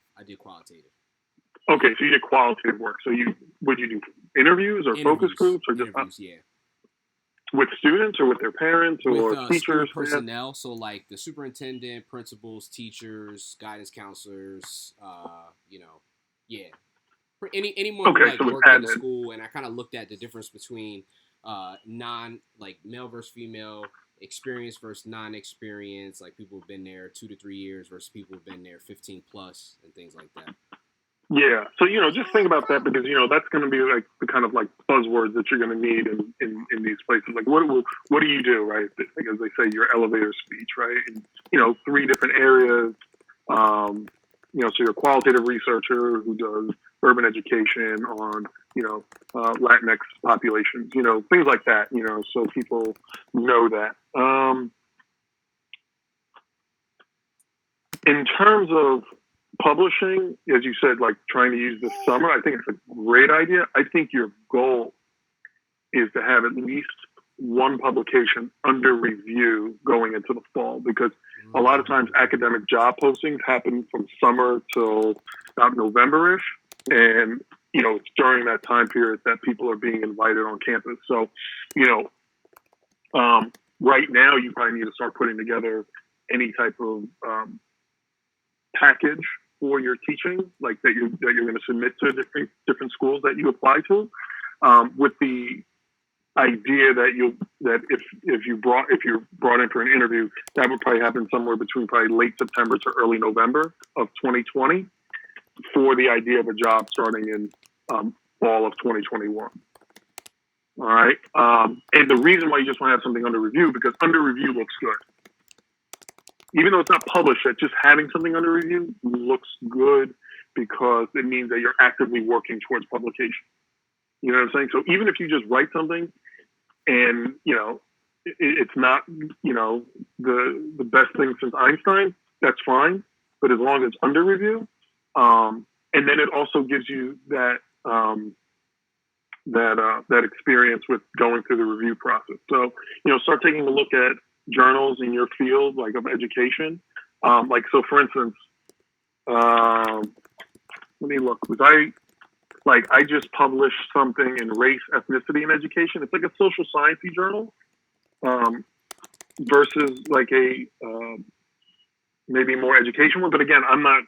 B: Okay, so you did qualitative work. So would you do interviews or focus groups or just
C: yeah,
B: with students or with their parents or
C: with
B: teachers,
C: school personnel? So like the superintendent, principals, teachers, guidance counselors, yeah, anyone who like
B: so
C: worked in the school. And I kind of looked at the difference between male versus female, experience versus non-experience, like people who've been there 2 to 3 years versus people who've been there 15 plus and things like that.
B: Yeah. So, just think about that because, that's going to be like the kind of like buzzwords that you're going to need in these places. Like, what do you do, right? As they say, your elevator speech, right? And, 3 different areas. So you're a qualitative researcher who does urban education on, Latinx populations, things like that, so people know that. In terms of publishing, as you said, like trying to use this summer, I think it's a great idea. I think your goal is to have at least one publication under review going into the fall, because a lot of times academic job postings happen from summer till about November-ish. And, it's during that time period that people are being invited on campus. So, right now you probably need to start putting together any type of package for your teaching, like that you're going to submit to different schools that you apply to, with the idea that if you're brought in for an interview, that would probably happen somewhere between probably late September to early November of 2020, for the idea of a job starting in fall of 2021. All right, and the reason why you just want to have something under review, because under review looks good. Even though it's not published yet, just having something under review looks good because it means that you're actively working towards publication. You know what I'm saying? So even if you just write something and, it's not, the best thing since Einstein, that's fine. But as long as it's under review, and then it also gives you that experience with going through the review process. So, start taking a look at journals in your field, like of education. So for instance, let me look. I just published something in race, ethnicity, and education. It's like a social sciencey journal, versus like a maybe more education one. But again, I'm not.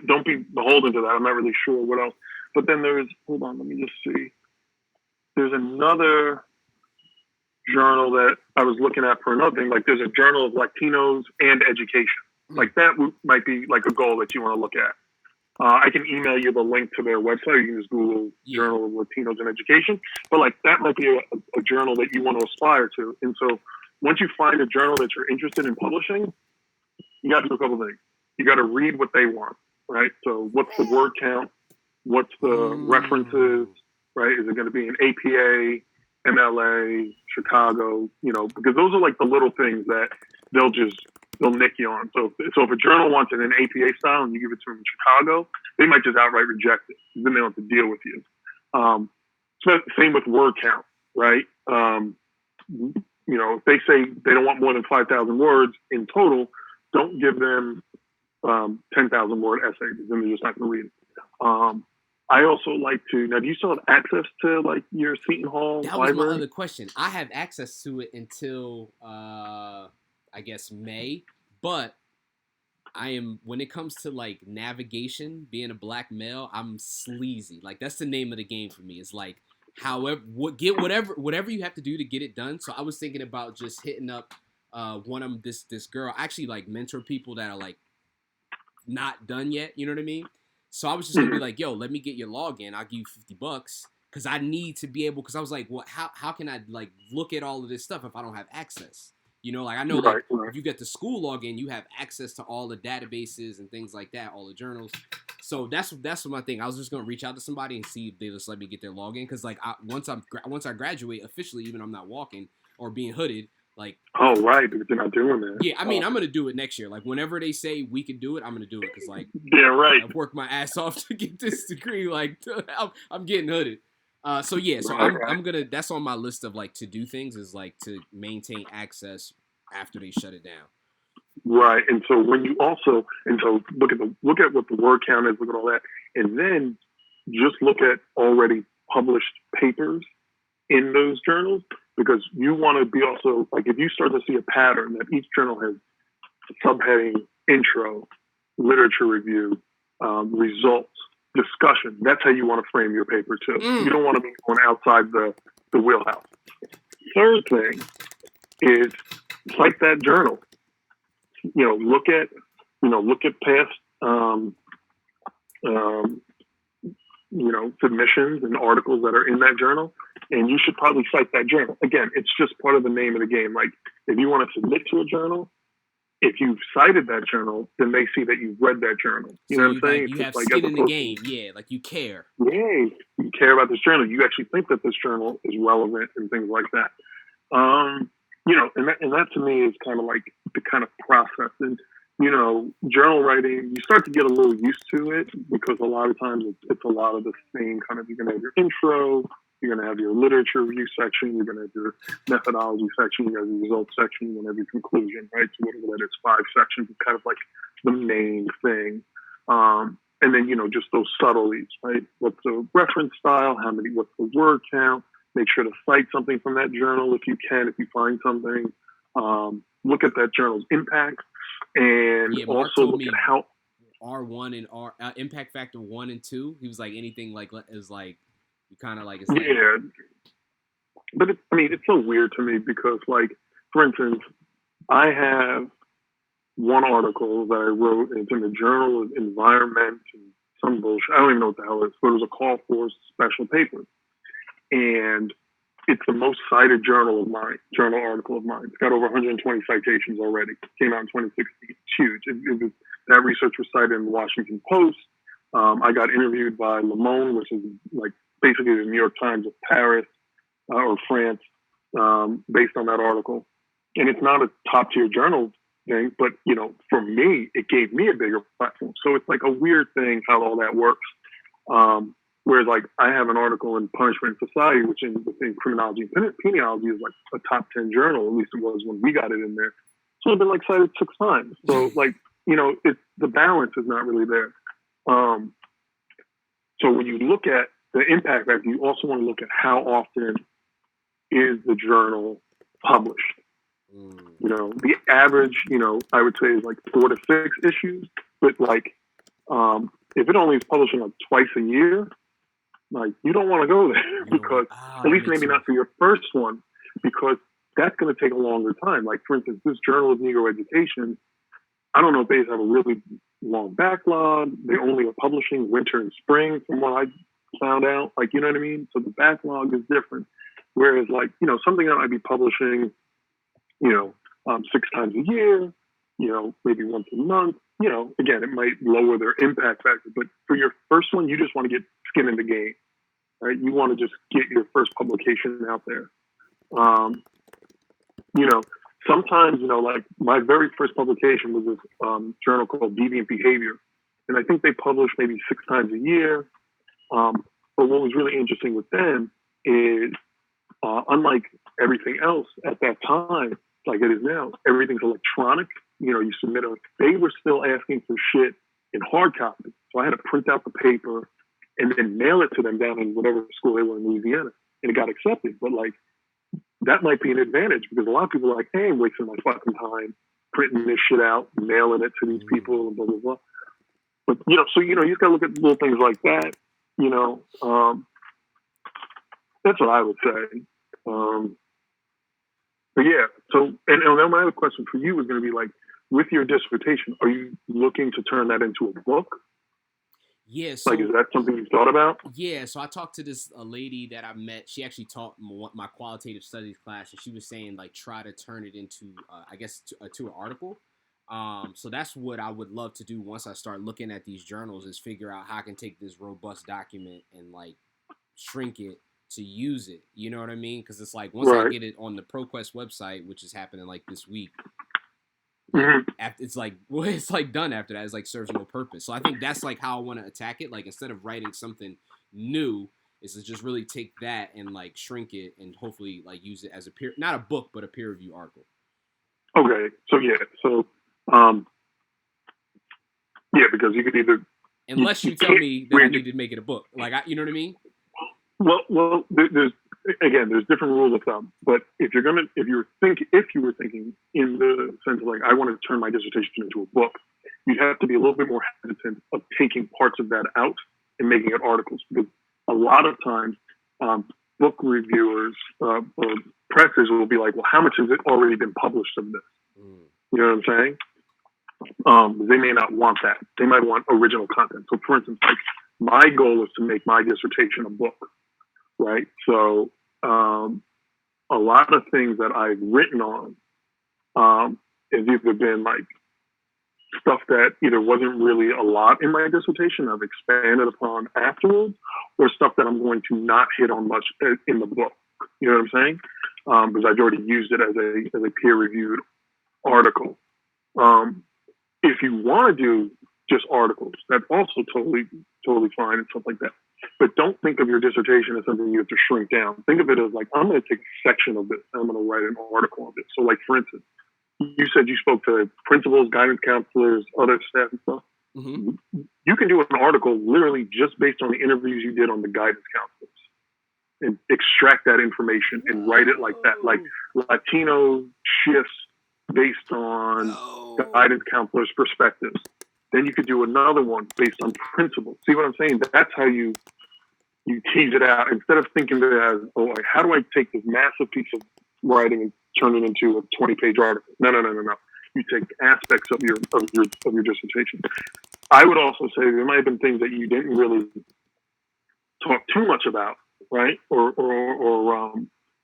B: Don't be beholden to that. I'm not really sure what else. But then hold on. Let me just see. There's another journal that I was looking at for another thing. Like there's a journal of Latinos and education. Like that might be like a goal that you want to look at. I can email you the link to their website. You can just Google Journal of Latinos in Education. But like that might be a journal that you want to aspire to. And so once you find a journal that you're interested in publishing, you got to do a couple things. You got to read what they want, right? So what's the word count? What's the references, right? Is it going to be an APA, MLA, Chicago, because those are like the little things that they'll nick you on. So if a journal wants it in APA style and you give it to them in Chicago, they might just outright reject it. Then they don't have to deal with you. So same with word count, right? If they say they don't want more than 5,000 words in total, don't give them 10,000 word essays. Then they're just not going to read it. I also like to. Now, do you still have access to like your Seton Hall library? That was
C: my other question. I have access to it until I guess May, but when it comes to like navigation, being a black male, I'm sleazy. Like that's the name of the game for me. It's like whatever you have to do to get it done. So I was thinking about just hitting up one of this girl. I actually like mentor people that are like not done yet. You know what I mean? So I was just gonna be like, yo, let me get your login. I'll give you $50 because I need to be able. Because I was like, well, how can I like look at all of this stuff if I don't have access? Like I know like if you get the school login, you have access to all the databases and things like that, all the journals. So that's my thing. I was just gonna reach out to somebody and see if they just let me get their login because like once I graduate officially, even if I'm not walking or being hooded. Like,
B: oh right, because you're not doing that.
C: Yeah, I mean, I'm gonna do it next year. Like, whenever they say we can do it, I'm gonna do it because, like,
B: yeah, right.
C: I've worked my ass off to get this degree. Like, I'm getting hooded. So yeah, so
B: Right.
C: I'm gonna. That's on my list of like to do things is like to maintain access after they shut it down.
B: Right. And so when you also and so look at what the word count is, look at all that, and then just look at already published papers in those journals because you want to be also like if you start to see a pattern that each journal has subheading intro, literature review, results, discussion. That's how you want to frame your paper too. You don't want to be going outside the wheelhouse. Third thing is cite that journal. Look at past um, submissions and articles that are in that journal, and you should probably cite that journal. Again, it's just part of the name of the game. Like if you want to submit to a journal, if you've cited that journal, then they see that you've read that journal. You
C: So
B: know what I'm saying?
C: like, you have
B: like
C: skin in the game, yeah. Like you care.
B: yay, you care about this journal. You actually think that this journal is relevant and things like that. And that to me is kind of like the kind of process. And journal writing, you start to get a little used to it because a lot of times it's a lot of the same kind of. You're going to have your intro, you're going to have your literature review section, you're going to have your methodology section, you're going to have your results section, you're going to have your conclusion, right? So whatever that is, 5 sections is kind of like the main thing. And then, just those subtleties, right? What's the reference style? What's the word count? Make sure to cite something from that journal if you can, if you find something. Look at that journal's impact and also look at how
C: R1 and R impact factor 1 and 2. He was like anything like is like you kind of like it's
B: yeah. But it's so weird to me because like for instance, I have one article that I wrote and it's in the Journal of Environment and some bullshit. I don't even know what the hell it is, but it was a call for special papers. And it's the most cited journal article of mine. It's got over 120 citations already. It came out in 2016. It's huge. That research was cited in the Washington Post. I got interviewed by Le Monde, which is like basically the New York Times of Paris or France, based on that article. And it's not a top tier journal thing, but for me, it gave me a bigger platform. So it's like a weird thing how all that works. Whereas, like, I have an article in Punishment and Society, which within criminology and penology is like a top 10 journal. At least it was when we got it in there. So it's been like cited 6 times. So like, the balance is not really there. So when you look at the impact factor, you also want to look at how often is the journal published. The average, I would say is like 4 to 6 issues, but like, if it only is publishing like twice a year, like you don't want to go there because at least maybe not for your first one, because that's going to take a longer time. Like for instance, this Journal of Negro Education, I don't know if they have a really long backlog. They only are publishing winter and spring from what I found out. Like, you know what I mean? So the backlog is different. Whereas like, something that might be publishing, 6 times a year, maybe once a month, again, it might lower their impact factor. But for your first one, you just want to get skin in the game, right? You want to just get your first publication out there. Sometimes, like my very first publication was this journal called Deviant Behavior. And I think they publish maybe 6 times a year. But what was really interesting with them is, unlike everything else at that time, like it is now, everything's electronic. You submit it. They were still asking for shit in hard copy. So I had to print out the paper and then mail it to them down in whatever school they were in Louisiana. And it got accepted. But like, that might be an advantage because a lot of people are like, hey, I'm wasting my fucking time printing this shit out, mailing it to these people and blah, blah, blah. But, so, you just got to look at little things like that. That's what I would say. But yeah, so, and then my other question for you was going to be like, with your dissertation, are you looking to turn that into a book?
C: Yeah. So,
B: like, is that something you've thought about?
C: Yeah. So I talked to this a lady that I met. She actually taught my qualitative studies class, and she was saying like try to turn it into, to an article. So that's what I would love to do once I start looking at these journals is figure out how I can take this robust document and like shrink it to use it. You know what I mean? Because it's like once I get it on the ProQuest website, which is happening like this week, it's like done after that. It's like serves no purpose. So I think that's like how I want to attack it. Like instead of writing something new, is to just really take that and like shrink it and hopefully like use it as a peer, not a book, but a peer review article.
B: Okay. Because you could either,
C: unless you tell me that I need to make it a book, like you know what I mean?
B: Well, there's different rules of thumb. But if you were thinking in the sense of like, I want to turn my dissertation into a book, you'd have to be a little bit more hesitant of taking parts of that out and making it articles, because a lot of times book reviewers or presses will be like, well, how much has it already been published of this? You know what I'm saying? They may not want that. They might want original content. So, for instance, like my goal is to make my dissertation a book, right? So, a lot of things that I've written on has either been like stuff that either wasn't really a lot in my dissertation, I've expanded upon afterwards, or stuff that I'm going to not hit on much in the book. You know what I'm saying? Because I've already used it as a peer-reviewed article. If you want to do just articles, that's also totally fine and stuff like that. But don't think of your dissertation as something you have to shrink down. Think of it as like, I'm going to take a section of this and I'm going to write an article on it. So like, for instance, you said you spoke to principals, guidance counselors, other staff and stuff.
C: Mm-hmm.
B: You can do an article literally just based on the interviews you did on the guidance counselors and extract that information and write it like that, like Latino shifts based on guidance counselors' perspectives. Then you could do another one based on principles. See what I'm saying? That's how you tease it out instead of thinking of it as, how do I take this massive piece of writing and turn it into a 20-page article? No. You take aspects of your dissertation. I would also say there might have been things that you didn't really talk too much about, right? Or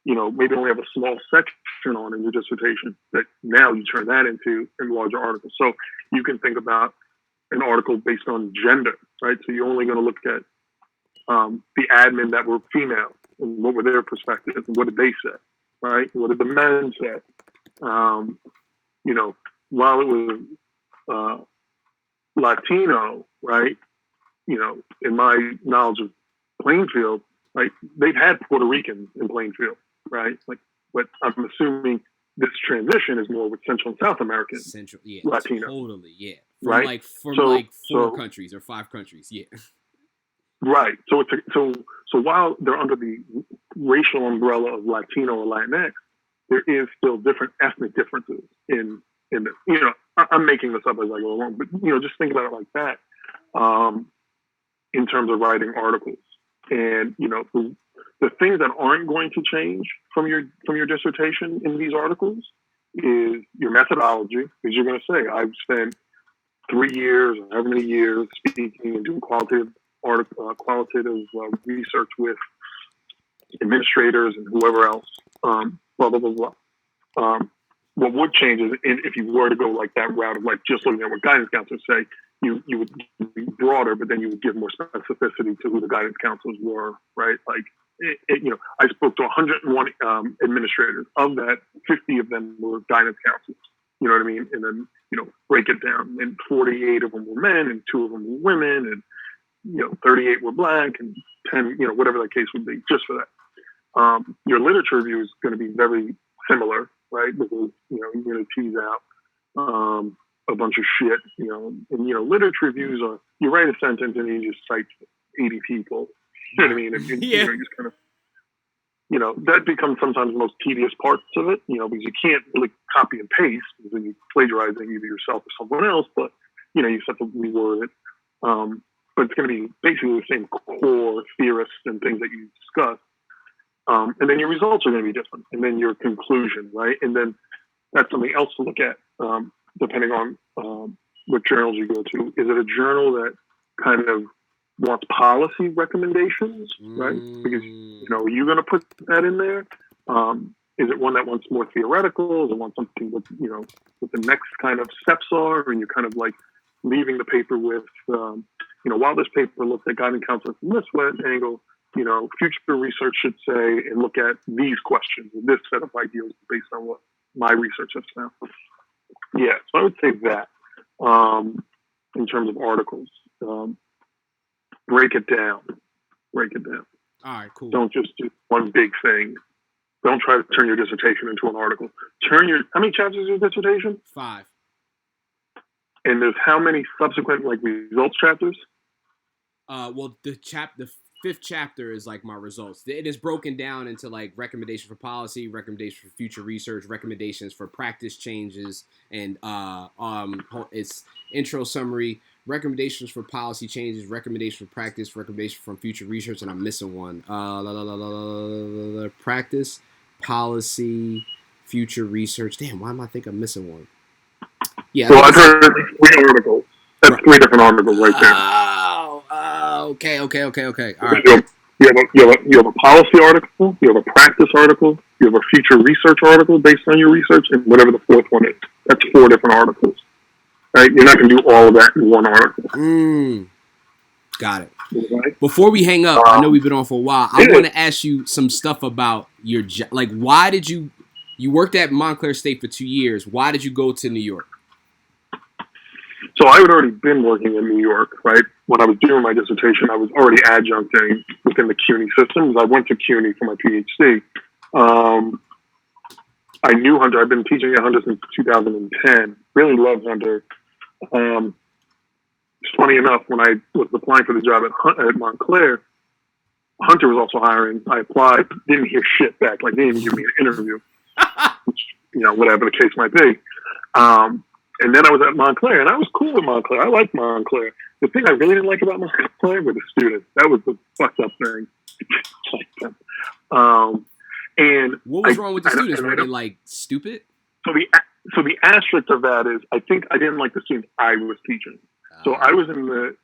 B: maybe only have a small section on in your dissertation that now you turn that into a larger article. So you can think about an article based on gender, right? So you're only going to look at the admin that were female and what were their perspectives and what did they say, right? What did the men say? While it was Latino, right? In my knowledge of Plainfield, like they've had Puerto Ricans in Plainfield, right? Like, but I'm assuming this transition is more with Central and South American Latino.
C: Totally, yeah.
B: From
C: four countries or 5 countries, yeah.
B: Right. So while they're under the racial umbrella of Latino or Latinx, there is still different ethnic differences in the, I'm making this up as I go along, but just think about it like that. In terms of writing articles, and the things that aren't going to change from your dissertation in these articles is your methodology, because you're going to say, I've spent 3 years or however many years speaking and doing qualitative research with administrators and whoever else, blah, blah, blah, blah. What would change is if you were to go like that route of like just looking at what guidance counselors say, you would be broader, but then you would give more specificity to who the guidance counselors were, right? Like, I spoke to 101 administrators. Of that, 50 of them were guidance counselors. You know what I mean? And then, break it down. And 48 of them were men, and 2 of them were women, and 38 were black, and 10, whatever the case would be, just for that. Your literature review is going to be very similar, right? Because, you're going to tease out a bunch of shit, and, literature reviews are, you write a sentence and you just cite 80 people. You know what I mean? And,
C: yeah.
B: You just kind of, that becomes sometimes the most tedious parts of it, because you can't really copy and paste because then you're plagiarizing either yourself or someone else, but, you just have to reword it. But it's going to be basically the same core theorists and things that you discuss. And then your results are going to be different. And then your conclusion, right? And then that's something else to look at, depending on what journals you go to. Is it a journal that kind of wants policy recommendations, right? Because, you're going to put that in there. Is it one that wants more theoretical? Does it want something with, what the next kind of steps are? And you're kind of like leaving the paper with, while this paper looks at guidance counselors from this angle, future research should say and look at these questions and this set of ideas based on what my research has found. Yeah, so I would say that in terms of articles, break it down.
C: All right, cool.
B: Don't just do one big thing. Don't try to turn your dissertation into an article. How many chapters is your dissertation?
C: 5.
B: And there's how many subsequent like results chapters?
C: Well, the 5th chapter is like my results. It is broken down into like recommendations for policy, recommendations for future research, recommendations for practice changes, and it's intro summary, recommendations for policy changes, recommendations for practice, recommendations from future research, and I'm missing one. Practice, policy, future research. Damn, why am I think I'm missing one? Yeah.
B: Well, I've heard 3 articles. That's 3 different articles right there.
C: Okay. All right.
B: You have a policy article, you have a practice article, you have a future research article based on your research, and whatever the 4th one is. That's 4 different articles. Right? You're not going to do all of that in one article.
C: Got it.
B: Okay?
C: Before we hang up, I know we've been on for a while. I want to ask you some stuff about your job. Like, why did you worked at Montclair State for 2 years? Why did you go to New York?
B: So I had already been working in New York, right? When I was doing my dissertation, I was already adjuncting within the CUNY system. I went to CUNY for my PhD. I knew Hunter. I've been teaching at Hunter since 2010. Really love Hunter. Funny enough, when I was applying for the job at Montclair, Hunter was also hiring. I applied, didn't hear shit back. Like, they didn't even give me an interview, which, whatever the case might be. And then I was at Montclair, and I was cool with Montclair. I liked Montclair. The thing I really didn't like about Montclair were the students. That was the fucked up thing. And
C: what was wrong with the students? Were they like stupid?
B: So the asterisk of that is, I think I didn't like the students I was teaching. So I was in the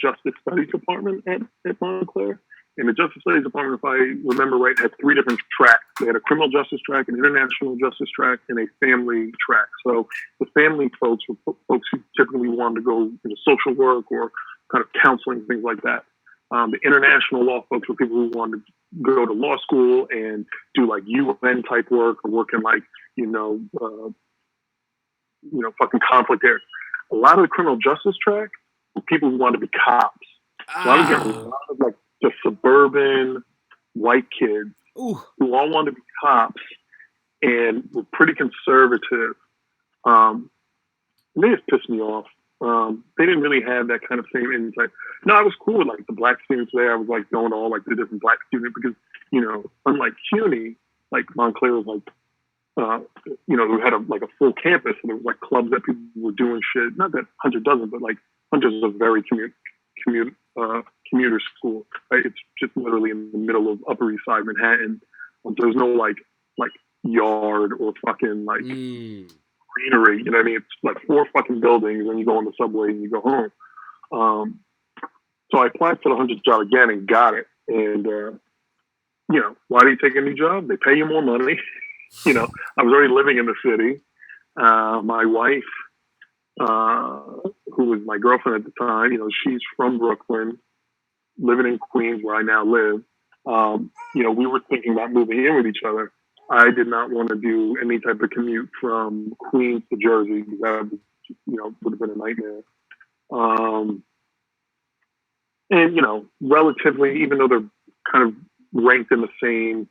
B: Justice Studies department at Montclair. And the Justice Studies department, if I remember right, had 3 different tracks. They had a criminal justice track, an international justice track, and a family track. So the family folks were folks who typically wanted to go into social work or kind of counseling, things like that. The international law folks were people who wanted to go to law school and do like UN type work or work in like, fucking conflict areas. A lot of the criminal justice track were people who wanted to be cops. So I was getting a lot of like the suburban white kids who all wanted to be cops and were pretty conservative. They just pissed me off. They didn't really have that kind of same insight. No, I was cool with like the black students there. I was like going to all like the different black students because, unlike CUNY, like Montclair was like, we had a full campus, and there was like clubs that people were doing shit. Not that Hunter doesn't, but like Hunter's is a very commuter school. Right? It's just literally in the middle of Upper East Side Manhattan. There's no like yard or fucking like greenery. You know what I mean? It's like 4 fucking buildings, and you go on the subway and you go home. So I applied for the Hunter job again and got it. And why do you take a new job? They pay you more money. I was already living in the city. My wife, who was my girlfriend at the time, she's from Brooklyn, living in Queens where I now live. We were thinking about moving in with each other. I did not want to do any type of commute from Queens to Jersey. That would have been a nightmare. And relatively, even though they're kind of ranked in the same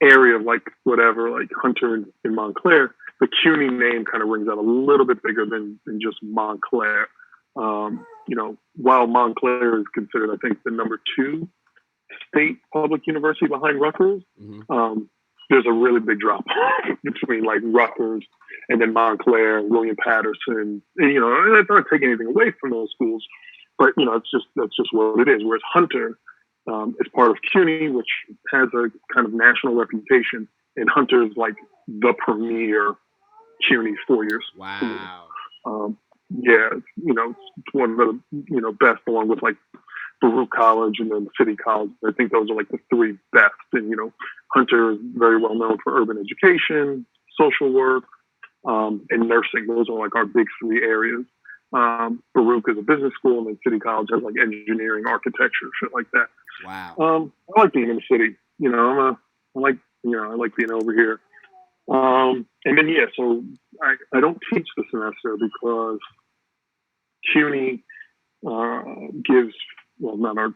B: area of like whatever, like Hunter and Montclair, the CUNY name kind of rings out a little bit bigger than just Montclair. While Montclair is considered, I think, the number 2 state public university behind Rutgers, there's a really big drop between like Rutgers and then Montclair, William Patterson. And that's not taking anything away from those schools, but that's just what it is. Whereas Hunter is part of CUNY, which has a kind of national reputation, and Hunter is like the premier CUNY 4-year school.
C: Wow.
B: It's one of the best, along with like Baruch College and then City College. I think those are like the 3 best. And Hunter is very well known for urban education, social work, and nursing. Those are like our big 3 areas. Baruch is a business school, and then City College has like engineering, architecture, shit like that.
C: Wow.
B: I like being in the city. I like being over here. And then so I don't teach the semester because CUNY gives, well, not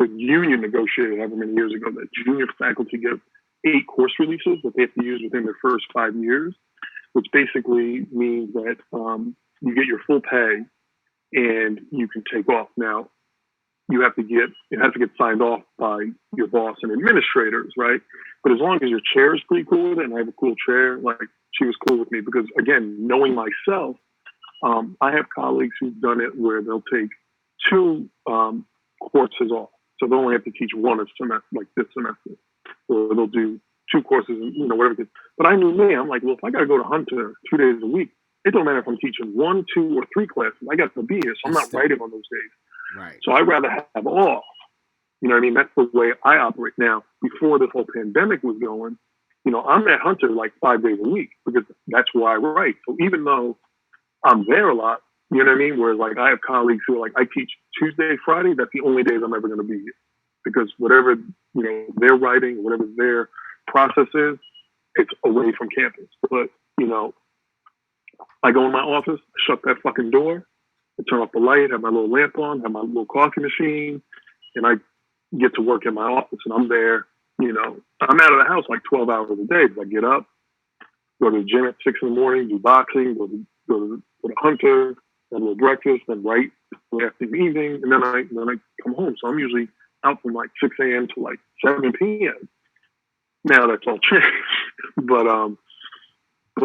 B: the union negotiated however many years ago that junior faculty get 8 course releases that they have to use within their first 5 years, which basically means that you get your full pay and you can take off. Now, it has to get signed off by your boss and administrators, right? But as long as your chair is pretty cool with it, and I have a cool chair, like she was cool with me because, again, knowing myself, I have colleagues who've done it where they'll take 2 courses off. So they'll only have to teach 1 a semester, like this semester. Or they'll do 2 courses, whatever it is. But I knew me, I'm like, well, if I got to go to Hunter 2 days a week, it don't matter if I'm teaching 1, 2, or 3 classes. I got to be here, so I'm not writing on those days.
C: Right.
B: So I'd rather have off. You know what I mean? That's the way I operate now. Before this whole pandemic was going, I'm at Hunter like 5 days a week because that's where I write. So even though I'm there a lot, you know what I mean? Whereas like I have colleagues who are like, I teach Tuesday, Friday. That's the only days I'm ever going to be here because whatever, they're writing, whatever their process is, it's away from campus. But, I go in my office, shut that fucking door, I turn off the light, have my little lamp on, have my little coffee machine, and I get to work in my office. And I'm there, I'm out of the house like 12 hours a day. I get up, go to the gym at 6 in the morning, do boxing, go to Hunter, have a little breakfast, then write after the evening, and then I come home. So I'm usually out from like 6 a.m. to like 7 p.m. Now that's all changed, but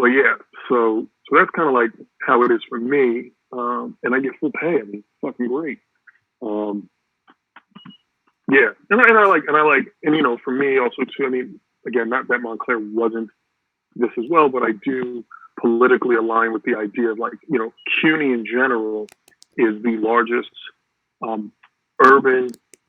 B: yeah. So that's kind of like how it is for me, and I get full pay. I mean, fucking great. Yeah, and I like, and for me also too. I mean, again, not that Montclair wasn't this as well, but I do politically align with the idea of like, CUNY in general is the largest urban